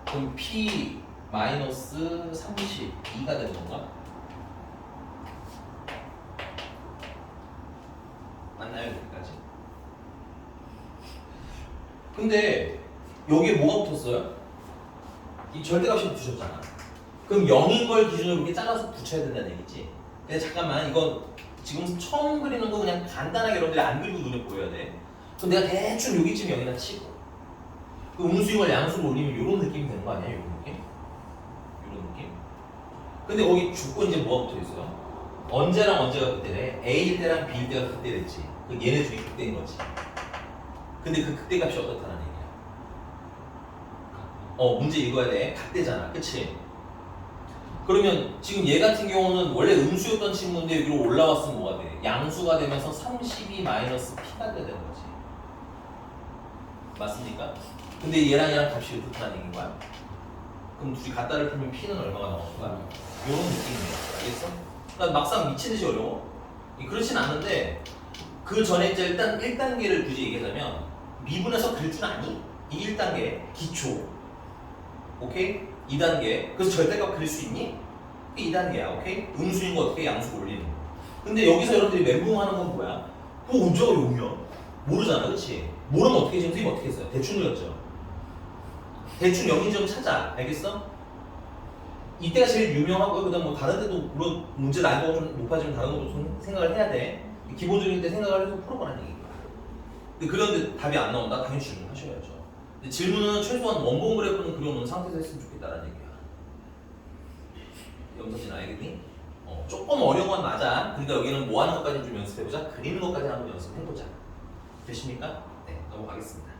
그럼 p 마이너스 32가 되는 건가? 맞나요? 여기까지? 근데 여기에 뭐가 붙었어요? 이 절대값이 붙으셨잖아. 그럼 0인 걸 기준으로 이렇게 잘라서 붙여야 된다는 얘기지. 근데 잠깐만, 이건 지금 처음 그리는 거 그냥 간단하게 여러분들이 안 그리고 눈에 보여야 돼. 그럼 내가 대충 여기쯤 0이나 치고 그 음수인 걸 양수로 올리면 이런 느낌이 되는 거 아니야? 이런 느낌? 이런 느낌? 근데 거기 조건 이제 뭐가 붙어있어요? 언제랑 언제가 그때래? A일 때랑 B일 때가 그때랬지. 그 얘네 둘이 그때인 거지. 근데 그 그때값이 어떻다는 얘기야? 문제 읽어야 돼. 같대잖아. 그치? 그러면 지금 얘 같은 경우는 원래 음수였던 친구인데 여기로 올라왔으면 뭐가 돼? 양수가 되면서 32 마이너스 P가 돼야 되는 거지. 맞습니까? 근데 얘랑 얘랑 값이 그렇다는 얘기인 거야. 그럼 둘이 갖다를 풀면 P는 얼마가 나오는 거야? 이런 느낌이에요. 알겠어? 그러니까 막상 미친 듯이 어려워. 그렇진 않은데 그 전에 이제 일단 1단계를 굳이 얘기하자면 미분해서 그릴 줄 아니? 이 1단계 기초. 오케이? 2단계. 그래서 절대값 그릴 수 있니? 2단계야. 오케이? 음수인 거 어떻게 양수 올리는 거. 근데 여기서 여러분들이 멘붕하는 건 뭐야? 언제가 0이야? 모르잖아. 그치? 모르면 어떻게 지금 선생님 어떻게 했어요? 대충 그렸죠? 대충 0인 점 찾아. 알겠어? 이때가 제일 유명하고요. 그 다음 뭐 다른 데도 물론 문제 난이도가 좀 높아지면 다른 것도 생각을 해야 돼. 기본적인 때 생각을 해서 풀어보라는 얘기야. 근데 그런데 답이 안 나온다? 당연히 질문하셔야죠. 근데 질문은 최소한 원본 그래프는 그려놓은 상태에서 했으면 좋겠다는 얘기야. 염서진 알겠니? 조금 어려운 건 맞아. 그러니까 여기는 뭐 하는 것까지 좀 연습해보자. 그리는 것까지 한번 연습해보자. 되십니까? 네, 넘어가겠습니다.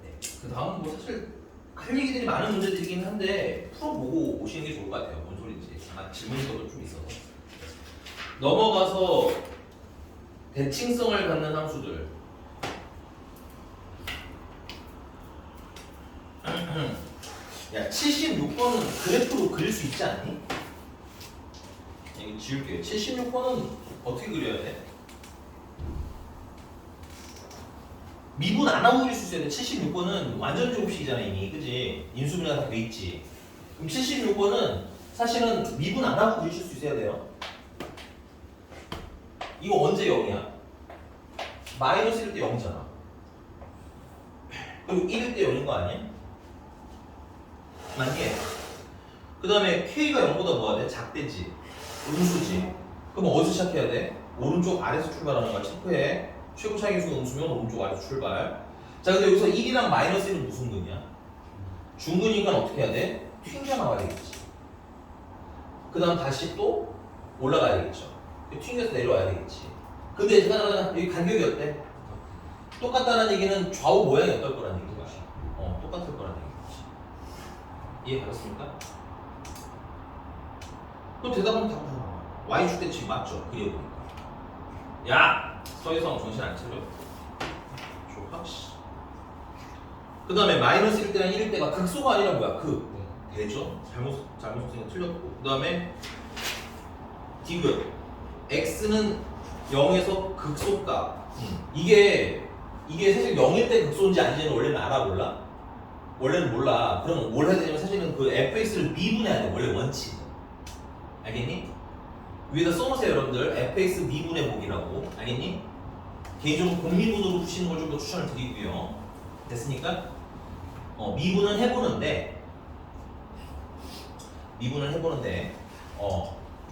네, 그 다음은 뭐 사실 할 얘기들이 많은 문제들이긴 한데 풀어보고 오시는 게 좋을 것 같아요. 뭔 소리인지. 아마 질문이 좀 있어서. 넘어가서 대칭성을 갖는 함수들. 야 76번은 그래프로 그릴 수 있지 않니? 이거 지울게. 76번은 어떻게 그려야 돼? 미분 안 하고 그릴 수 있어야 돼. 76번은 완전 제곱식이잖아 이미, 그지? 인수분해가 다 돼 있지. 그럼 76번은 사실은 미분 안 하고 그리실 수 있어야 돼요. 이거 언제 0이야? 마이너스 1일 때 0이잖아. 그리고 1일 때 0인 거 아니야? 맞니? 그 다음에 K가 0보다 뭐가 돼? 작대지. 음수지. 그럼 어디서 시작해야 돼? 오른쪽 아래에서 출발하는 거야. 체크해. 최고 차이수가 음수면 오른쪽 아래에서 출발. 자, 근데 여기서 1이랑 마이너스 1은 무슨 근이야? 중근이니까 어떻게 해야 돼? 튕겨 나와야 되겠지. 그 다음 다시 또 올라가야 되겠죠. 튕겨서 내려와야 되겠지. 근데 여기 간격이 어때? 똑같다는 얘기는 좌우 모양이 어떨 거라는 얘기인 거야. 똑같을 거라는 얘기지. 이해 가셨습니까? 그럼 대답은 다 나와. Y축 대칭 맞죠? 그려보니까. 야! 서희성 정신 안 차려? 좋아. 그 다음에 마이너스 1 때랑 1일 때가 극소가 아니라 뭐야? 대죠? 잘못 생각 틀렸고. 그 다음에 디귿. X는 0에서 극소값. 이게 사실 0일 때 극소인지 아닌지는 원래는 알아 몰라? 원래는 몰라. 그럼 뭘 해야 되냐면 사실은 그 fx를 미분해야 돼. 원래 원칙은. 알겠니? 위에다 써놓으세요 여러분들. fx 미분해 보기라고. 알겠니? 개인적으로 공미분으로 푸시는 걸 좀 더 추천을 드리고요. 됐습니까? 미분은 해보는데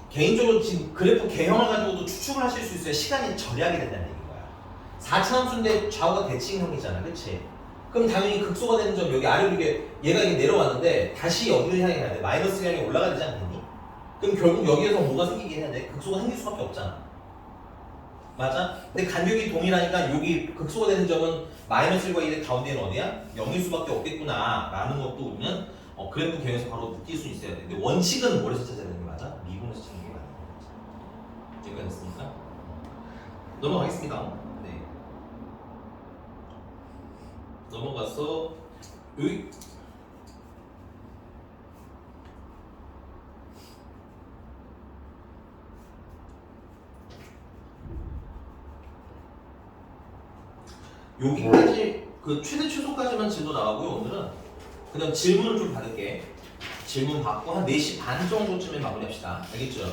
개인적으로 지금 그래프 개형을 가지고도 추측을 하실 수 있어야 시간이 절약이 된다는 얘기인 거야. 4차함수인데 좌우가 대칭형이잖아, 그렇지? 그럼 당연히 극소가 되는 점 여기 아래로 얘가 이게 내려왔는데 다시 어디를 향해 가야 돼? 마이너스 향해 올라가야 되지 않겠니? 그럼 결국 여기에서 뭐가 생기긴 해야 돼? 극소가 생길 수밖에 없잖아. 맞아? 근데 간격이 동일하니까 여기 극소가 되는 점은 마이너스 1과 1의 가운데는 어디야? 0일 수밖에 없겠구나 라는 것도 우리는 그래프 개형에서 바로 느낄 수 있어야 돼. 근데 원칙은 뭐에서 찾아야 되는 게 맞아? 미분에서 찾는 게 맞는 거지. 여기가 됐습니까? 넘어가겠습니다. 네. 넘어가서 여기 여기까지 그 최대 최소까지만 진도 나오고요 오늘은. 그 다음 질문을 좀 받을게. 질문 받고 한 4시 반 정도쯤에 마무리합시다. 알겠죠?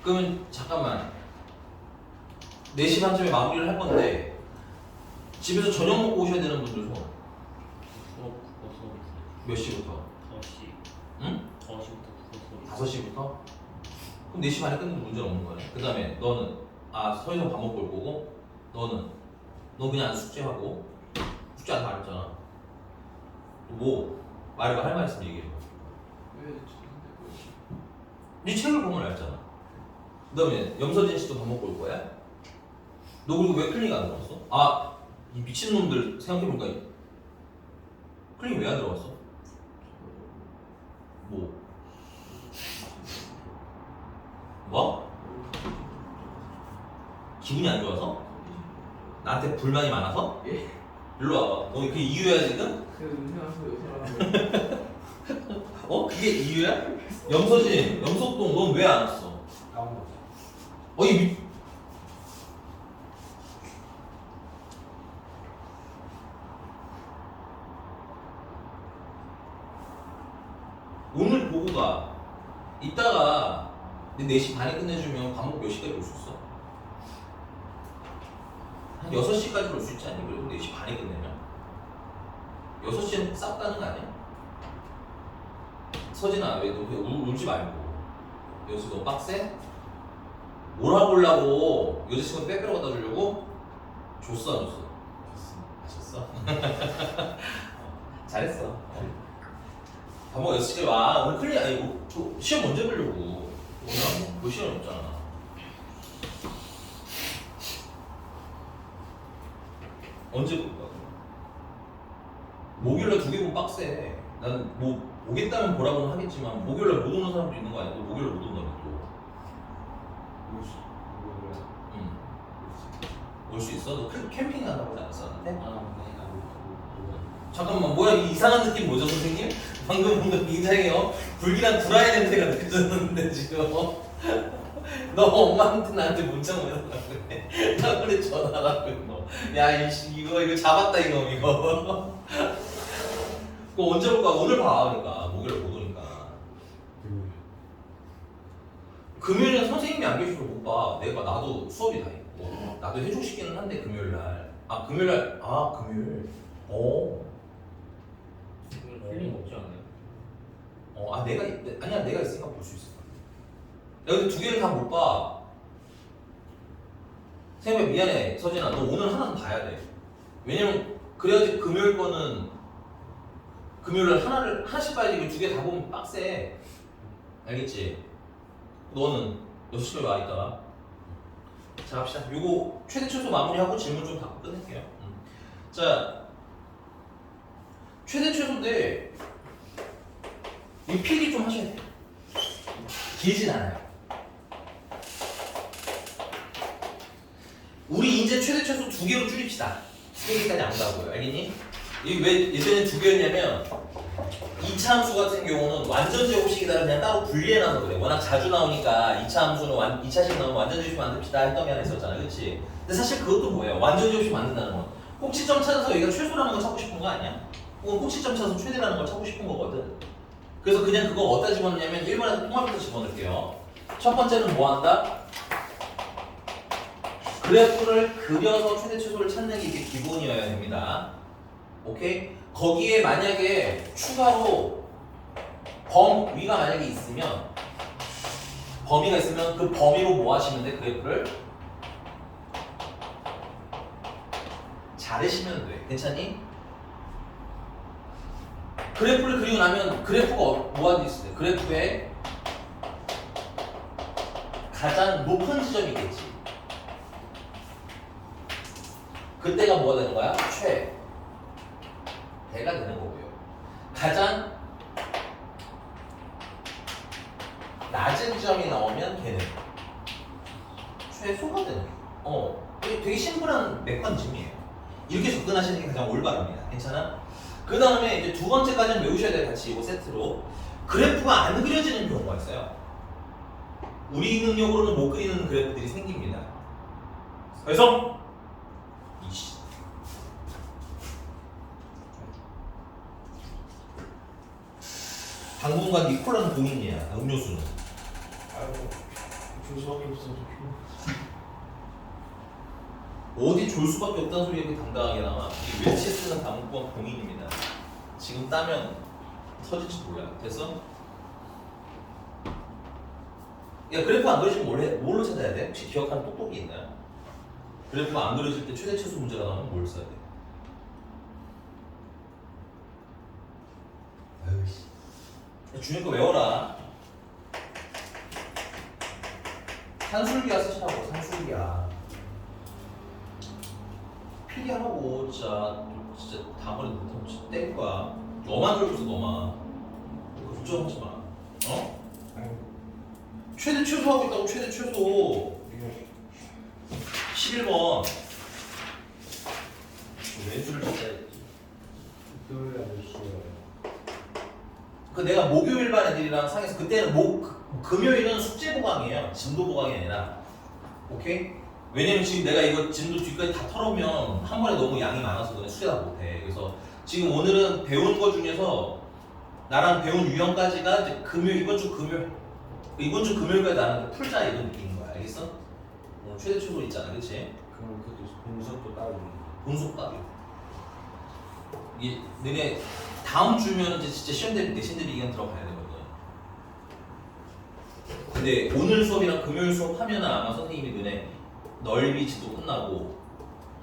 그러면 잠깐만 4시 반쯤에 마무리를 할 건데 집에서 저녁 먹고 오셔야 되는 분들 손. 몇 시부터? 5시. 응? 5시부터 5시부터? 그럼 4시 반에 끝내도 문제는 없는 거네. 그 다음에 너는 서희성 밥 먹고 올 거고 너 그냥 숙제하고 숙제 안 말했잖아. 뭐 말해봐. 할 말 있으면 얘기해봐. 네 책을 보면 알잖아. 그 다음에 염서진 씨도 밥 먹고 올 거야? 너 그리고 왜 클리닉 안 들어왔어? 이 미친놈들 생각해보니까 클리닉 왜 안 들어왔어? 뭐? 기분이 안 좋아서? 나한테 불만이 많아서? 예. 일로 와봐. 너 그 이유야 지금? 그 은퇴하면서 요새라고. 그게 이유야? 염석동 넌 왜 안 왔어? 오늘 보고 가. 이따가 4시 반에 끝내주면 밥 먹고 몇 시까지 올 수 있어? 한 6시까지 올 수 있지 않니? 그리고 4시 반에 끝내면 6시엔 싹 가는 거 아니야? 서진아 왜 너 울지 말고. 여기서 너 빡세? 뭘 하고 오려고? 여자친구한테 빼빼로 갖다 주려고? 줬어 안 줬어? 잘했어. 밥 먹어 6시에 와. 오늘 클리 아니고 시험 언제 보려고? 오늘 볼 시간 없잖아. 언제 볼까? 목요일날 2개 보면 빡세. 난 뭐 오겠다면 보라고는 하겠지만 목요일날 못 오는 사람도 있는 거 아니야? 목요일날 못 온다면 또. 올 수 있어? 너 캠핑 간다고 하지 않았어? 잠깐만 뭐야 이 이상한 느낌 뭐죠 선생님? 방금 뭔가 굉장히 불길한 구라의 냄새가 느껴졌는데 지금 너 엄마한테 나한테 문자 보내달라 그래. 나 그래 전화라고 이거. 야 이거 잡았다 이놈 이거. 그거 언제 볼까? 오늘 봐 그러니까 목요일 못 오니까. 금요일은 선생님이 안 계셔서 못 봐. 나도 수업이 다 있고 나도 해주시기는 한데 금요일 날. 아 금요일 날. 아 금요일. 필링 없지 않아요? 내가 있으니까 볼 수 있어. 야 근데 두 개를 다 못 봐. 생각해 미안해 서진아 너 오늘 하나는 봐야 돼. 왜냐면 그래야지 금요일 거는 금요일 날 하나씩 봐야지. 이거 두 개 다 보면 빡세. 알겠지? 너는 6시까지 와 있다가. 자 갑시다. 요거 최대 최소 마무리하고 질문 좀 받고 끝낼게요. 자 최대 최소인데 이 필기 좀 하셔야 돼요. 길진 않아요. 우리 이제 최대 최소 2개로 줄입시다. 3개까지 안 가고요. 알겠니? 이게 왜 예전에 2개였냐면 2차 함수 같은 경우는 완전 제곱식이다 그냥 따로 분리해놔서 그래. 워낙 자주 나오니까 2차 함수는 2차식 나오면 완전 제곱식 만듭시다 했던 게 하나 있었잖아. 그치? 근데 사실 그것도 뭐예요? 완전 제곱식 만든다는 건 꼭지점 찾아서 여기가 최소라는 걸 찾고 싶은 거 아니야? 혹은 꼭지점 찾아서 최대라는 걸 찾고 싶은 거거든. 그래서 그냥 그거 어디다 집어넣냐면 1번에서 통합부터 집어넣을게요. 첫 번째는 뭐 한다? 그래프를 그려서 최대 최소를 찾는 게 이게 기본이어야 됩니다. 오케이? 거기에 만약에 추가로 범위가 만약에 있으면 범위가 있으면 그 범위로 뭐 하시면 돼? 그래프를 자르시면 돼. 괜찮니? 그래프를 그리고 나면 그래프가 뭐가 있을 때? 그래프에 가장 높은 지점이 있겠지. 그때가 뭐가 되는 거야? 최대가 되는 거고요. 가장 낮은 점이 나오면 걔는 최소가 되는 거예요. 되게 심플한 메커니즘이에요. 이렇게 접근하시는 게 가장 올바릅니다. 괜찮아? 그 다음에 이제 두 번째까지는 외우셔야 돼요. 같이 이거 세트로. 그래프가 안 그려지는 경우가 있어요. 우리 능력으로는 못 그리는 그래프들이 생깁니다. 그래서 이씨. 당분간 니 콜라는 공인이야. 음료수는. 아이고 줄 수밖에 없어. 어디 졸 수밖에 없다는 소리 이렇게 당당하게 나와. 이 웰치스는 당분간 공인입니다. 지금 따면 터질지 몰라요. 됐어? 야 그래프 안 그려지면 뭘로 찾아야 돼? 혹시 기억하는 똑똑이 있나요? 그래프가 안 그려질 때 최대 최소 문제가 나오면 뭘 써야 돼? 아유씨. 주는 거 외워라. 산술기야 쓰시라고. 산술기야. 필기하라고. 진짜 다음번에 못하면 진짜 뗄 거야. 너만 들고 있어 너만. 걱정하지 마. 최대 최소 하고 있다고. 최대 최소 11번 왼수를 찾아야지. 토요일 아저씨. 그 내가 목요일 반 애들이랑 상해서 그때는 금요일은 숙제 보강이에요. 진도 보강이 아니라. 오케이? 왜냐면 지금 내가 이거 진도 뒤까지 다 털어오면 한 번에 너무 양이 많아서 그냥 숙제 다 못해. 그래서 지금 오늘은 배운 거 중에서 나랑 배운 유형까지가 이제 이번 주 금요일까지 나는 풀자 이런 느낌인 거야. 알겠어? 오늘 최대 최소 있잖아. 그치? 그럼 그것도 분석도 따로. 분석 따위. 이게 너네 다음 주면 이제 진짜 시험 대 내신들 의견 들어가야 되거든. 근데 오늘 수업이랑 금요일 수업 하면은 아마 선생님이 너네 넓이 지도 끝나고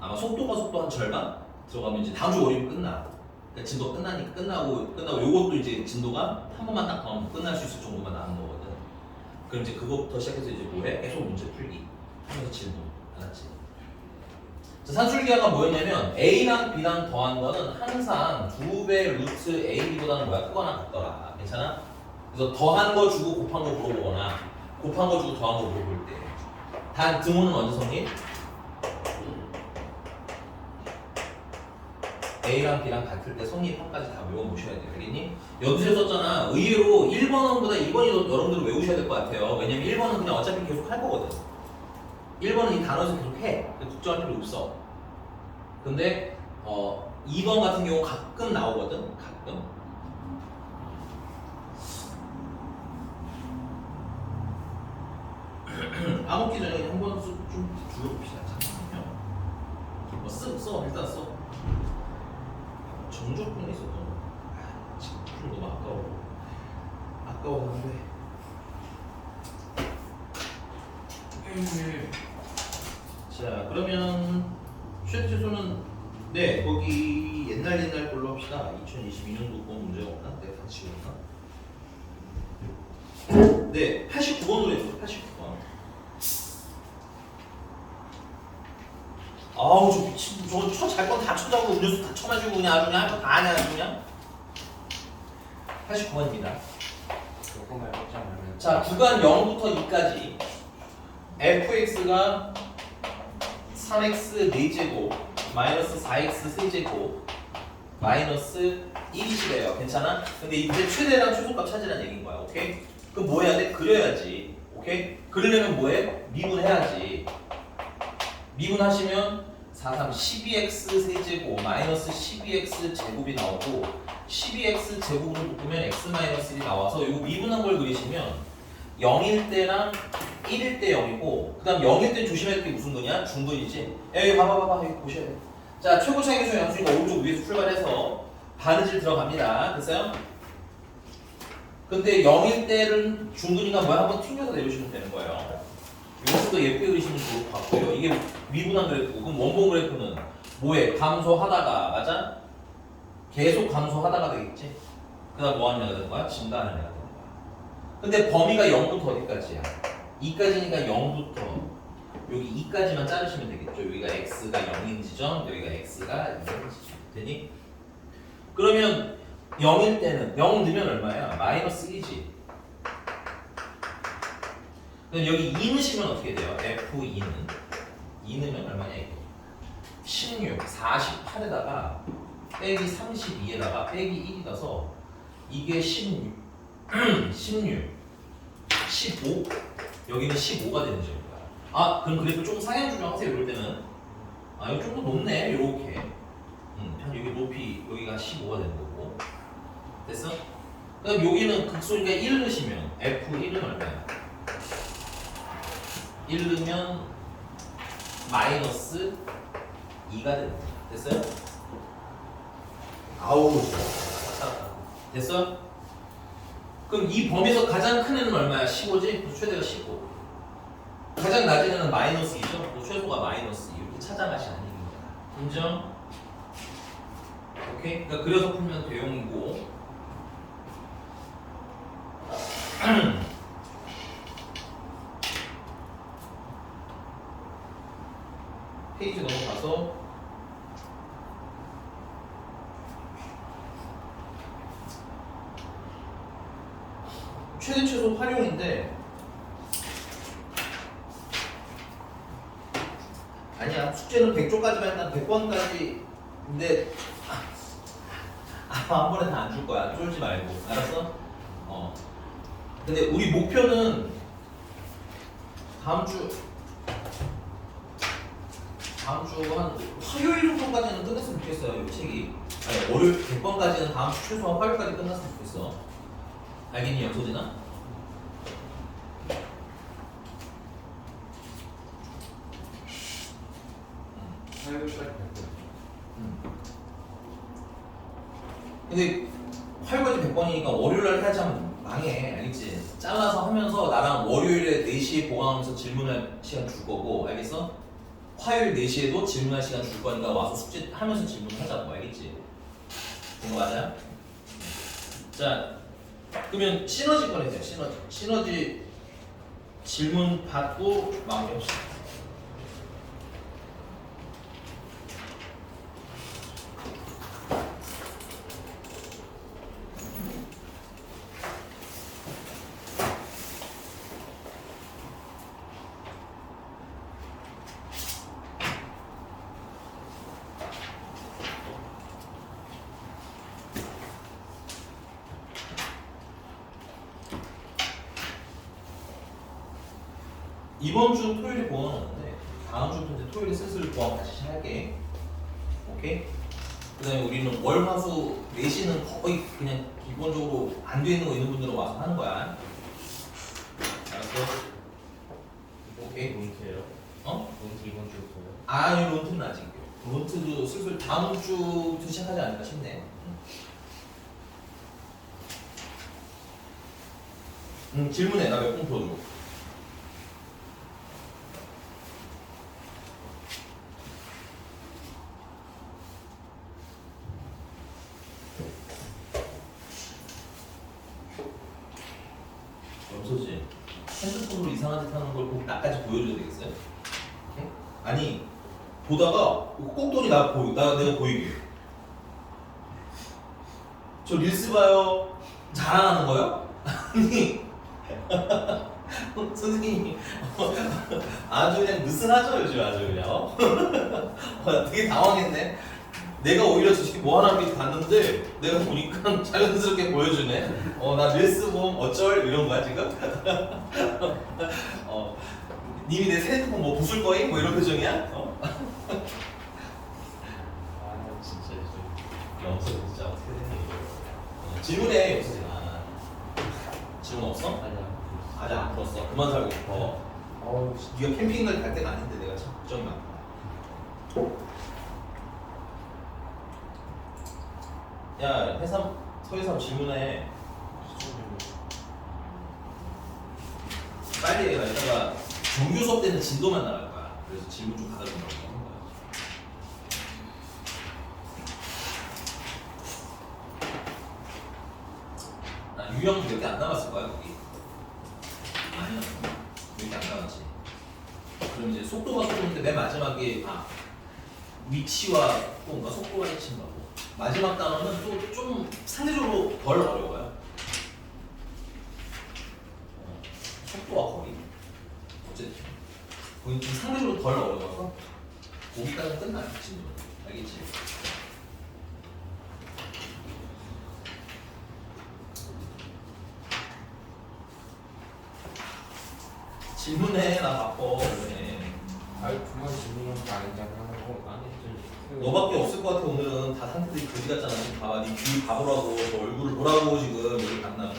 아마 속도 한 절반 들어가면 이제 다음 주 월요일 끝나. 그러니까 진도 끝나고 요것도 이제 진도가 한 번만 딱 더 하면 끝날 수 있을 정도만 남은 거거든. 그럼 이제 그거부터 시작해서 이제 뭐해? 계속 문제 풀기 하면서 진도. 알았지? 자, 산술기하가 뭐였냐면 A랑 B랑 더한 거는 항상 2배 루트 AB보다는 뭐야? 크거나 같더라. 괜찮아? 그래서 더한 거 주고 곱한 거 물어보거나 곱한 거 주고 더한 거 물어볼 때 단 등호는 언제 성립? A랑 B랑 같을 때 성립합까지 다 외워놓으셔야 돼요. 알겠니? 여기서 썼잖아. 의외로 1번보다 2번이 여러분들 외우셔야 될 것 같아요. 왜냐면 1번은 그냥 어차피 계속 할 거거든. 1번은 이 단어에서 계속 해. 걱정할 필요 없어. 근데 2번 같은 경우 가끔 나오거든. 가끔. 까먹기 전에 한번 좀 둘러봅시다. 잠깐만요. 써. 일단 써. 정적분에 있었던 지금 너무 아까웠는데 자 그러면 최소는 네 거기 옛날 걸로 합시다. 2022년도 거 문제가 없나? 내가 다 지웠나? 네 89번으로 해줘. 89번. 아우 저 미친 저 잘 건 다 쳐자고 음료수 다 쳐가지고 그냥 아주 그냥 할 거 다 하냐 아주 그냥. 89번입니다. 요거만 해보자면 자 구간 0부터 2까지 fx가 3x 4제곱 마이너스 4x 3제곱 마이너스 1이시래요. 괜찮아? 근데 이제 최대랑 최소값 찾으라는 얘기인 거야. 오케이? 그럼 뭐 해야 돼? 그려야지. 오케이? 그리려면 뭐해? 미분해야지. 미분하시면 4, 3, 12x 세제곱 마이너스 12x 제곱이 나오고 12x 제곱으로 묶으면 x 마이너스 1이 나와서 이거 미분한 걸 그리시면 0일 때랑 1일 때 0이고 그 다음 0일 때 조심해야 될 게 무슨 거냐? 중분이지. 여기 봐봐 여기 보셔야 돼. 자 최고 차이계수 양수니까 오른쪽 위에서 출발해서 바느질 들어갑니다. 됐어요? 근데 0일 때는 중분이가 뭐야? 한번 튕겨서 내려주시면 되는 거예요. 이것도 예쁘게 그리시면 좋을 것 같고요. 이게 미분한 그래프고 그럼 원본 그래프는 뭐해? 감소하다가 맞아? 계속 감소하다가 되겠지? 그 다음 뭐 하는 애가 되는 거야? 증가하는 애가 되는 거야. 근데 범위가 0부터 어디까지야? 2까지니까 0부터 여기 2까지만 자르시면 되겠죠. 여기가 x가 0인 지점, 여기가 x가 2인 지점. 되니? 그러면 0일 때는 0 넣으면 얼마야? 마이너스 1이지. 그럼 여기 2 넣으시면 어떻게 돼요? F2는 2 넣으면 얼마냐 이거? 16, 48에다가 빼기 32에다가 빼기 1이라서 이게 16, 16, 15 여기는 15가 되는 점인 거야. 아 그럼 그래프 조금 상향 조정하세요. 이럴 때는 아 이거 좀 더 높네 이렇게 한 여기 높이 여기가 15가 되는 거고 됐어? 그럼 여기는 극소니까 1 넣으시면 F1은 얼마야? 1 넣으면 마이너스 2가 되는 거야. 됐어요? 아우 됐어? 그럼 이 범위에서 가장 큰 애는 얼마야? 15지? 그 최대가 15 가장 낮은 애는 마이너스 2죠? 그 최소가 마이너스 2 이렇게 찾아가시는 얘기입니다. 인정? 오케이? 그러니까 그려서 풀면 대용이고 페이지 넘어가서 최대 최소 활용인데 아니야 숙제는 100조까지만 일단 100번까지 근데 한 번에 다 안 줄 거야. 쫄지 말고 알았어? 근데 우리 목표는 다음 주 한 화요일 정도까지는 끝냈으면 좋겠어요. 이 책이 아니 월요일 100번까지는 다음 주 최소한 화요일까지 끝났으면 좋겠어. 알겠니 영소진아? 화요일까지 됐고 근데 화요일까지 100번이니까 월요일날 해야지 하면 망해. 알겠지? 잘라서 하면서 나랑 월요일에 4시에 보강하면서 질문할 시간 줄 거고 알겠어? 화요일 4시에도 질문할 시간 줄 거니까 와서 숙제 하면서 질문하자고. 알겠지? 그거 맞아요? 자 그러면 시너지 꺼내세요. 시너지 질문 받고 마무리합시다. 이번 주 토요일에 보험은 없는데 다음 주 토요일에 슬슬 보험 다시 할게. 오케이? 그 다음에 우리는 월, 화, 수 4시는 거의 그냥 기본적으로 안 돼 있는 거 있는 분들은 와서 하는 거야. 알았어? 오케이? 론트예요? 어? 론트 이번 주부터요? 아니 론트는 아직. 론트도 슬슬 다음 주부터 시작하지 않을까 싶네. 질문해. 나 몇 분 풀어줘. 염소지. 핸드폰으로 이상한 짓 하는 걸 꼭 나까지 보여줘야 되겠어요? 오케이? 아니 보다가 꼭돈이 내가 보이게. 저 릴스 봐요. 자랑하는 거요? 아니 선생님이 아주 그냥 느슨하죠 요즘 아주 그냥 되게 당황했네. 내가 오히려 저 새끼 뭐 하나 이렇게 봤는데 내가 보니까 자연스럽게 보여주네. 나 릴스 보면 어쩔 이런 거야 지금? 님이 내 핸드폰 뭐 부술 거임? 뭐 이런 표정이야? 아 진짜 요즘 없어 진짜 어떻게 되니? 질문해 없어지나. 질문 없어? 아니야. 아직 안 풀었어. 그만 살고 싶어. 네가 캠핑을 갈 때가 아닌데 내가 참 걱정이 많다. 야 해삼 서해삼 질문해. 빨리 해라. 이따가 정규 수업 때는 진도만 나갈 거야. 그래서 질문 좀 받아준다고 하는 거야. 유형 몇 개 안 남았을 거야 거기. 아니야. 몇 개 안 남았지. 그럼 이제 속도가 속도인데 맨 마지막에 위치와 뭔가 속도가 해친다고. 마지막 단어는 또 좀 상대적으로 덜 어려워요. 속도와 거리. 어쨌든 거기 좀 상대적으로 덜 어려워서 거기까지는 끝나요 지금. 알겠지? 질문해. 나 바빠. 그래. 두번 질문한 거 아닌지 하고 안 했지. 너밖에 없을 것 같아. 오늘은 다 상태들이 거지 같잖아. 지금 봐봐. 네 귀 봐보라고. 저 얼굴을 보라고 지금 여기 갔나.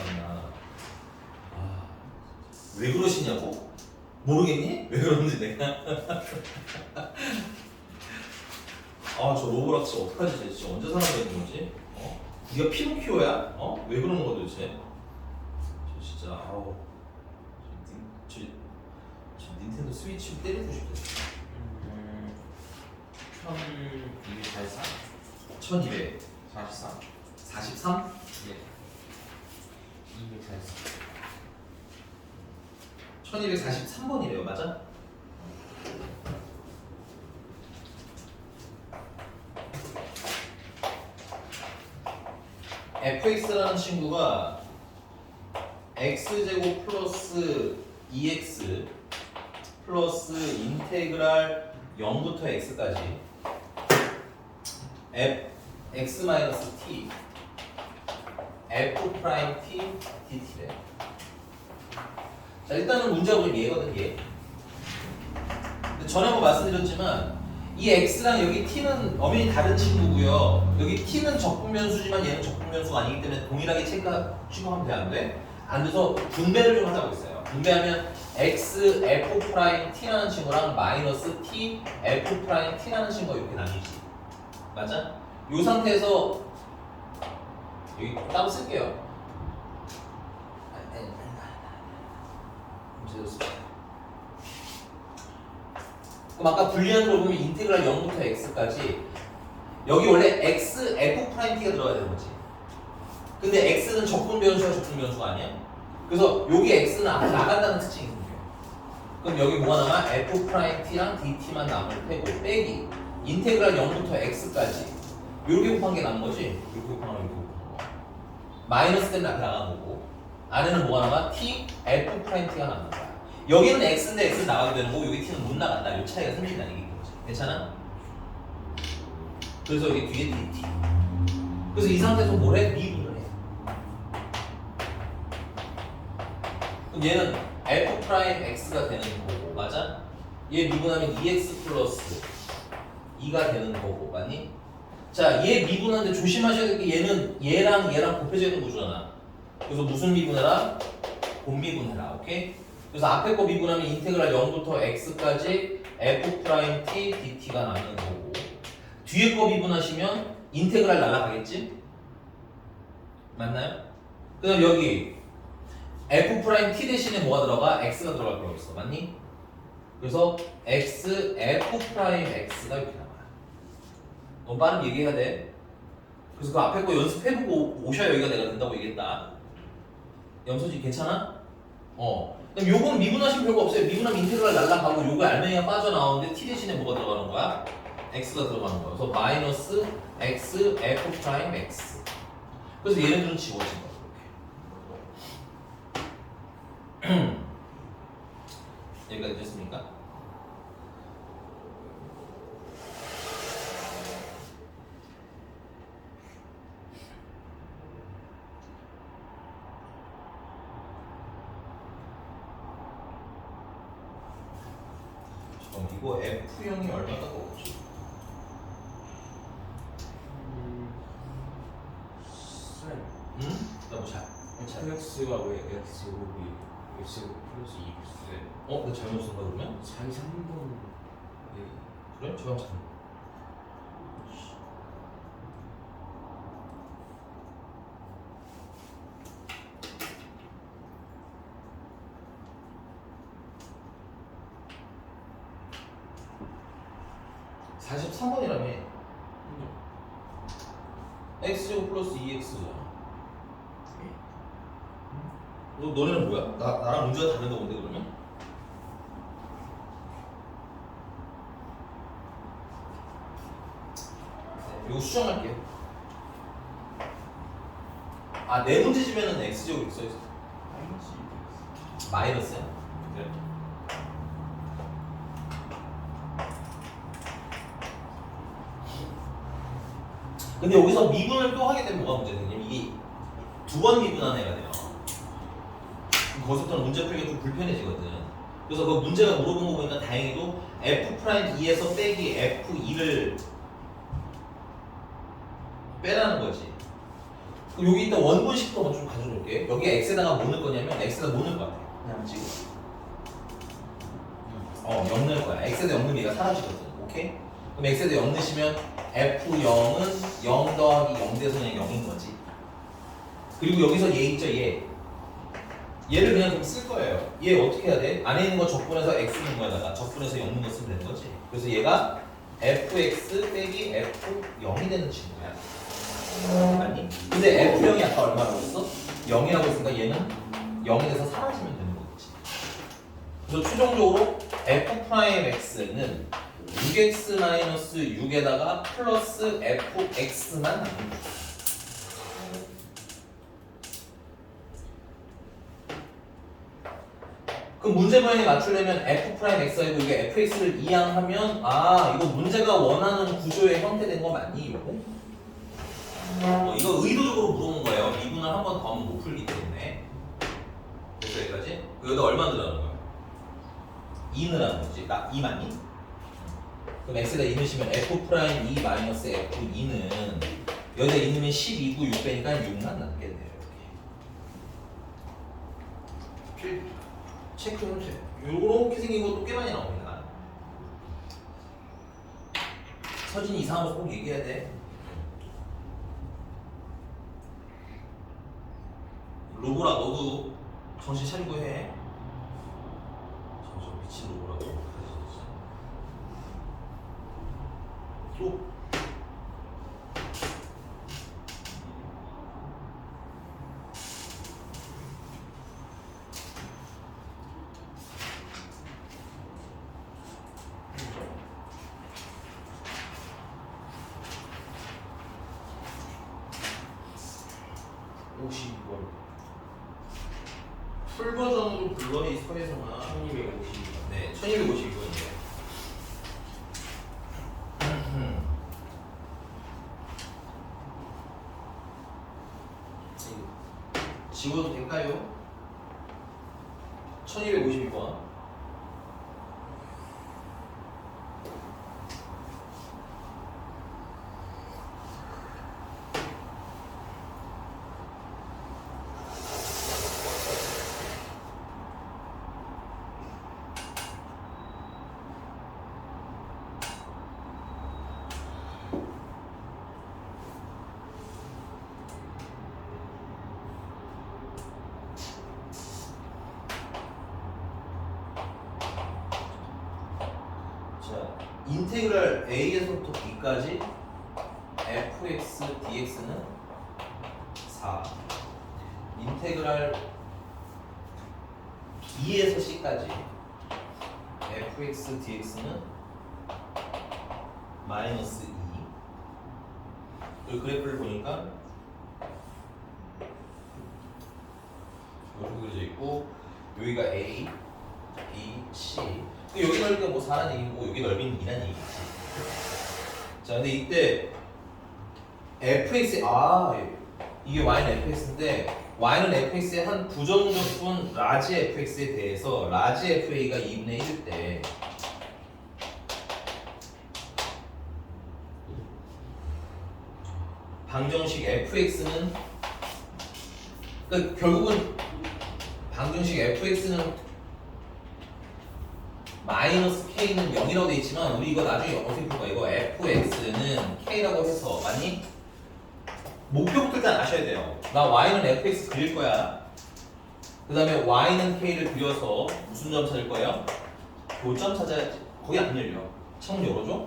왜 그러시냐고? 모르겠니? 왜 그러는지 내가. 저 로브락스 어떡하지? 진짜 언제 사는 거야 거지? 네가 피노키오야? 왜 그러는 거야 도대체? 저 진짜 저 닌텐도 스위치 때리고 싶겠어. 1244? 1200 44? 43? 예. 244. 1243번이래요. 맞아? fx라는 친구가 x제곱 플러스 2x 플러스 인테그랄 0부터 x까지 x 마이너스 t f 프라임 t dt래. 자 일단은 문제가 보면 얘거든 얘. 근데 전에 한번 말씀드렸지만 이 x랑 여기 t는 엄연히 다른 친구고요. 여기 t는 적분변수지만 얘는 적분변수가 아니기 때문에 동일하게 취급하면 돼? 안 돼? 안 돼서 분배를 좀 하자고 했어요. 분배하면 x f 프라임 t라는 친구랑 마이너스 t f 프라임 t라는 친구가 이렇게 나뉘지. 맞아? 이 상태에서 여기 따로 쓸게요. 그럼 아까 분리한 걸 보면 인테그랄 0부터 x까지 여기 원래 x f 프라임 t가 들어가야 되는 거지. 근데 x는 적분변수가 적분변수가 아니야. 그래서 여기 x는 앞으로 나간다는 특징이 생겨요. 그럼 여기 뭐가 남아? f 프라임 t랑 dt만 남을 테고 빼기 인테그랄 0부터 x까지 이렇게 곱한 게 남은 거지. 이렇게 곱한 거 이렇게 곱한 거. 마이너스 때문에 앞에 나간 거고 안에는 뭐가 남아? t f 프라임 t가 남는 거야. 여기는 x인데 x는 나가게 되는 거고 여기 t는 못 나간다. 이 차이가 생긴다는 얘기인 거지. 괜찮아? 그래서 여기 뒤에 dt. 그래서 이 상태에서 뭘 해? 미분을 해. 그럼 얘는 f 프라임 x가 되는 거고, 맞아? 얘 미분하면 2x 플러스 2가 되는 거고, 맞니? 자, 얘 미분하는데 조심하셔야 될 게 얘는 얘랑 곱해져 있는 구조잖아. 그래서 무슨 미분해라? 곱미분해라. 오케이? 그래서 앞에 거 미분하면 인테그랄 0부터 x까지 f 프라임 t dt가 남는 거고, 뒤에 거 미분하시면 인테그랄 날라가겠지? 맞나요? 그 다음 여기 f 프라임 t 대신에 뭐가 들어가? x가 들어갈 거라고 했어. 맞니? 그래서 x f 프라임 x가 이렇게 나와요. 너무 빠르게 얘기해야 돼. 그래서 그 앞에 거 연습해보고 오셔야 여기가 내가 된다고 얘기했다. 염소지 괜찮아? 그럼 요건 미분하시면 별거 없어요. 미분하면 인테그랄 날라가고 요거 알맹이가 빠져나오는데 t 대신에 뭐가 들어가는 거야? x가 들어가는 거야. 그래서 마이너스 x f 프라임 x. 그래서 얘네들은 지워진 거야. 이렇게. 여기까지 됐습니까? 이거 F형이 얼마가 오지? 응? 너무 잘. x가 왜 x 곱이 x 플러스 2x 나 잘못 쓴 거야 그러면? 4, 3번 그래? 저랑 참. 네. 43번이라며. x제곱 플러스 2x잖아. 너네는 뭐야? 나랑 문제가 다른데 뭔데 그러면? 네, 이거 수정할게요. 네 문제지면은 x제곱 이렇게 써있어. 마이너스야? 그래. 근데 여기서 미분을 또 하게 되면 뭐가 문제냐면 이게 두 번 미분하는 애가 돼요. 거기서부터는 문제 풀기가 좀 불편해지거든. 그래서 그 문제가 물어본 거 보니까 다행히도 F'2에서 빼기 F2를 빼라는 거지. 그럼 여기 일단 원본식부터 좀 가져올게. 여기 X에다가 뭐 넣을 거냐면 X에다 뭐 넣을 것 같아. 그냥 지금 0 넣을 거야. X에다 0 넣으면 얘가 사라지거든. 오케이? 그럼 X에다 0 넣으시면 F0은 0 더하기 0 돼서 그냥 0인 거지. 그리고 여기서 얘 있죠, 얘. 얘를 그냥 좀 쓸 거예요. 얘 어떻게 해야 돼? 안에 있는 거 적분해서 x 있는 거에다가 적분해서 0 넣는 거 쓰면 되는 거지. 그래서 얘가 fx 빼기 f0이 되는 친구야. 아니? 근데 f0이 아까 얼마라고 했어? 0이라고 했으니까 얘는 0이 돼서 사라지면 되는 거겠지. 그래서 최종적으로 f'x는 6x-6에다가 플러스 fx만 남는 거야. 그럼 문제 모양에 맞추려면 f'x이고 이게 fx를 이항하면 이거 문제가 원하는 구조의 형태된 거 맞니? 이거? 이거 의도적으로 물어본 거예요. 미분을 한 번 더 하면 못 풀기 때문에. 그래서 여기까지? 여기다 얼마 넣으라는 거야? 2 넣으라는 거지. 2 맞니? 그럼 x에다 2 넣으시면 f'2 마이너스 f2는 여기다 2 넣으면 12구 6 빼니까 6만 남겠네요. 이렇게. 체크해보세요. 요렇게 생긴 것도 꽤 많이 나옵니다. 서진이 이상한 거 꼭 얘기해야 돼. 로보라 너도 정신 차리고 해. 저 미친 로보라고. 또. 풀 버전으로 불러 이 서예성아. 1250. 네, 1250이거든요. 지워도 될까요? 1252번. 자, 인테그랄 a에서부터 b까지 fx dx는 4. 인테그랄 b에서 c까지 fx dx는 마이너스 2. 그리고 그래프를 보니까 이렇게 그려져 있고 여기가 a, b, c. 여기 넓이가 뭐 4라는 얘기고 여기 넓이는 2라는 얘기지. 자, 근데 이때 fx 이게 y는 fx인데 y는 fx의 한 부정적분 라지 fx에 대해서 라지 fa가 2분의 1일 때 방정식 fx는 그러니까 결국은 방정식 fx는 마이너스 k는 0이라고 돼 있지만 우리 이거 나중에 어떻게 풀까? 이거 fx는 k라고 해서 맞니? 목표부터 일단 아셔야 돼요. 나 y는 fx 그릴 거야. 그 다음에 y는 k를 그려서 무슨 점 찾을 거예요? 교점 찾아야지. 거기 안 열려. 창문 열어줘?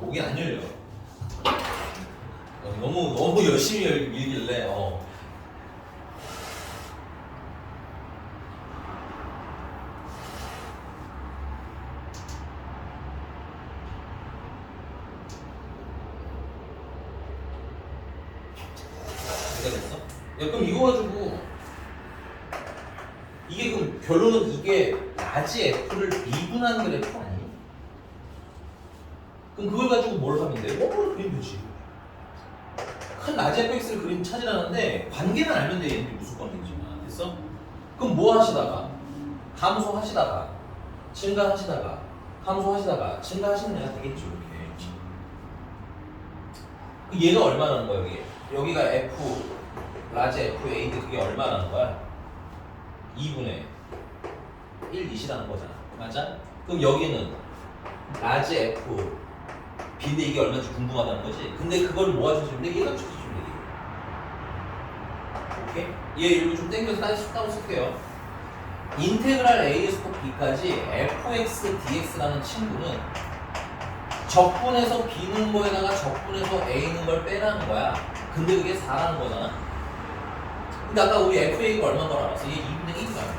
거기 안 열려. 너무 열심히 밀길래 됐어? 야, 그럼 이거 가지고 이게 그럼 결론은 이게 라지 F를 미분한 그래프 아니에요? 그럼 그걸 가지고 뭘 하면 돼? 뭘 그리면 되지? 큰 라지 FX를 그림 찾으라는데 관계만 알면 돼. 얘네들이 무슨 관계인지. 됐어? 그럼 뭐 하시다가 감소하시다가 증가하시다가 감소하시다가 증가하시는 애가 되겠죠. 이렇게 얘가 얼마나는 거야 여기? 여기가 F 라지 FA인데 그게 얼마나는 거야? 2분의 1, 2이라는 거잖아. 맞아? 그럼 여기는 라지 F B인데 이게 얼마인지 궁금하다는 거지? 근데 그걸 모아주시면 돼? 얘가 주시면 돼. 오케이? 얘 이거 좀 땡겨서 따로 쓸게요. 인테그랄 A에서부터 B까지 fx dx라는 친구는 적분해서 B는 거에다가 적분해서 A는 걸 빼라는 거야. 근데 그게 4라는 거잖아. 근데 아까 우리 FA가 얼마인 걸 알았어? 얘 2분의 1이잖아.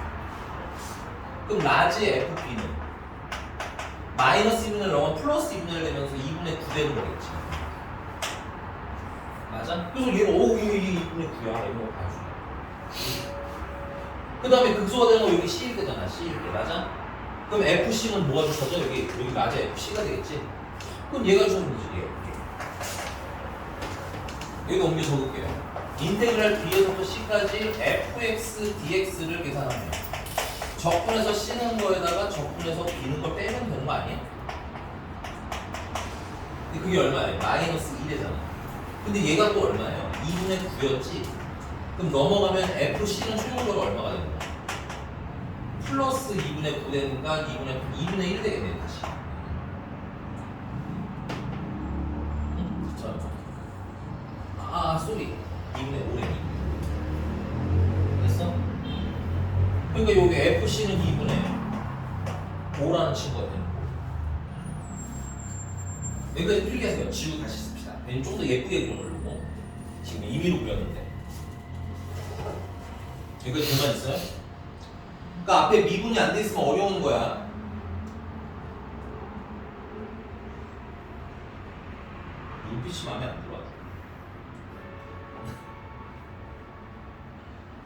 그럼 라지 FB는 마이너스 2분의 1 넣으면 플러스 2분의 1 되면서 2분의 9 되는 거겠지. 맞아? 그래서 얘가 이게 2분의 9야. 이런 거 봐주네. 그 다음에 극소가 되는 거 여기 C일 때잖아. C일 때. 맞아? 그럼 FC는 뭐가 주셔져? 여기 라지 FC가 되겠지? 그럼 얘가 주면 되지. 여기다 옮겨 적을게요. 인테그랄 B에서부터 C까지 fx dx를 계산하면 적분해서 C는 거에다가 적분해서 B는 걸 빼면 되는 거 아니야? 근데 그게 얼마예요? 마이너스 1이잖아. 근데 얘가 또 얼마예요? 2분의 9였지? 그럼 넘어가면 FC는 최종적으로 얼마가 되는 거야? 플러스 2분의 9 되니까 2분의 1 되겠네 다시. 쏘리 2분의 5래. 됐어? 그러니까 여기 FC는 2분의 5라는 친구가 되는 거고. 여기까지 필기하세요. 지우고 다시 씁시다. 좀 더 예쁘게 그려보려고 지금 임의로 그렸는데 여기까지 불만 있어요? 그러니까 앞에 미분이 안 돼 있으면 어려운 거야. 눈빛이 마음에 안 들어.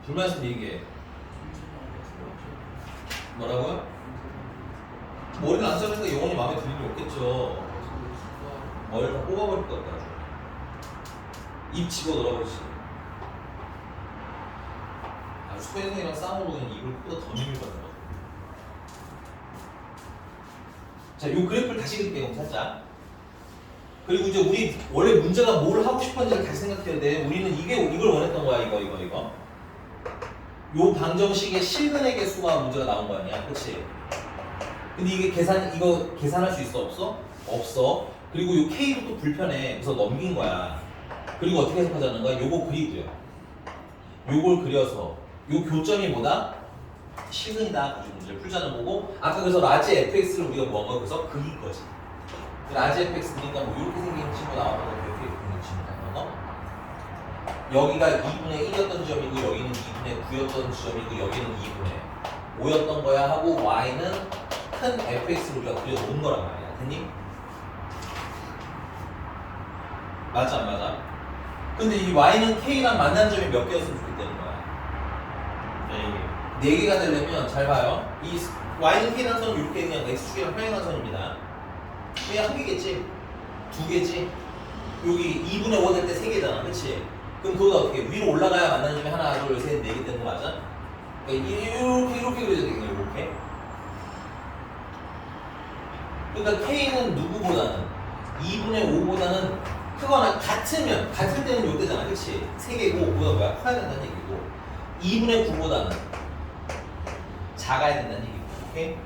불만 있으면 얘기해. 뭐라고요? 머리를 안 자르니까 영원히 마음에 드는 게 없겠죠. 머리를 다 뽑아버릴 것 같다. 입 집어 넣어버리지. 아주 소혜성이랑 싸움으로 그냥 입을 보다 더 내밀 것 같아. 자, 요 그래프를 다시 그릴게요, 살짝. 그리고 이제 우리 원래 문제가 뭘 하고 싶었는지를 다시 생각해야 돼. 우리는 이걸 원했던 거야, 이거. 요 방정식의 실근의 개수가 문제가 나온 거 아니야, 그렇지? 근데 이게 이거 계산할 수 있어, 없어? 없어. 그리고 요 K도 또 불편해. 그래서 넘긴 거야. 그리고 어떻게 해석하자는 거야? 요거 그리고요. 요걸 그려서 요 교점이 뭐다? 실근이다. 가지고 문제를 풀자는 거고, 아까 그래서 라지 fx를 우리가 뭐한 거야? 그래서 그린 거지. 라지 fx 그러니까 뭐 이렇게 생긴 친구 나왔다고 이렇게 생긴 친구다. 거. 여기가 2분의 1이었던 지점이고 여기는 2분의 9였던 지점이고 여기는 2분의 5였던 거야 하고 y는 큰 fx를 우리가 그려놓은 거란 말이야. 됐니? 맞아 안 맞아? 근데 이 y는 k랑 만난 점이 몇 개였으면 좋겠다는 거야. 네. 4개가 되려면 잘 봐요. 이 y는 k라는 선은 이렇게 그냥 x축이랑 평행한 선입니다. 그냥 한 개겠지? 두 개지? 여기 2분의 5 될 때 3개잖아. 그치? 그럼 그거가 어떻게 위로 올라가야 만나는 점이 하나, 둘, 셋, 4개 되는 거 맞아? 그러니까 이렇게 그려야 되겠네, 이렇게. 그러니까 K는 누구보다는 2분의 5보다는 크거나 같을 때는 요때잖아, 그치? 3개고 5보다 뭐야? 커야 된다는 얘기고 2분의 9보다는 작아야 된다는 얘기고, 오케이?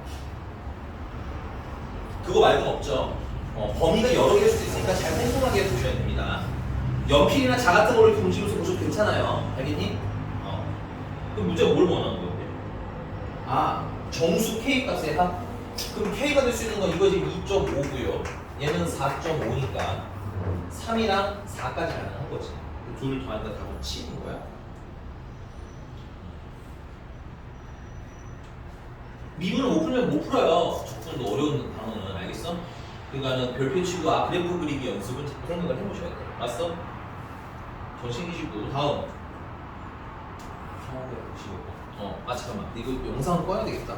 그거 말고는 없죠. 범위가 여러 개일 수도 있으니까 잘 꼼꼼하게 보셔야 됩니다. 연필이나 자 같은 거를 이렇게 움직이면서 보셔도 괜찮아요. 알겠니? 그럼 문제가 뭘 원하는 거예요? 아, 정수 K 값의 합? 그럼 K가 될 수 있는 건 이거 지금 2.5고요. 얘는 4.5니까 3이랑 4까지 가능한 거지. 둘을 더하니까 답은 7인 거야. 미분을 못 풀면 못 풀어요. 적분도 어려운 단어는. 알겠어? 그러니까는 별표 치고 그래프 그리기 연습은 자꾸 생각을 해보셔야 돼. 맞어? 정신기식도 다음. 잠깐만. 이거 영상 꺼야 되겠다.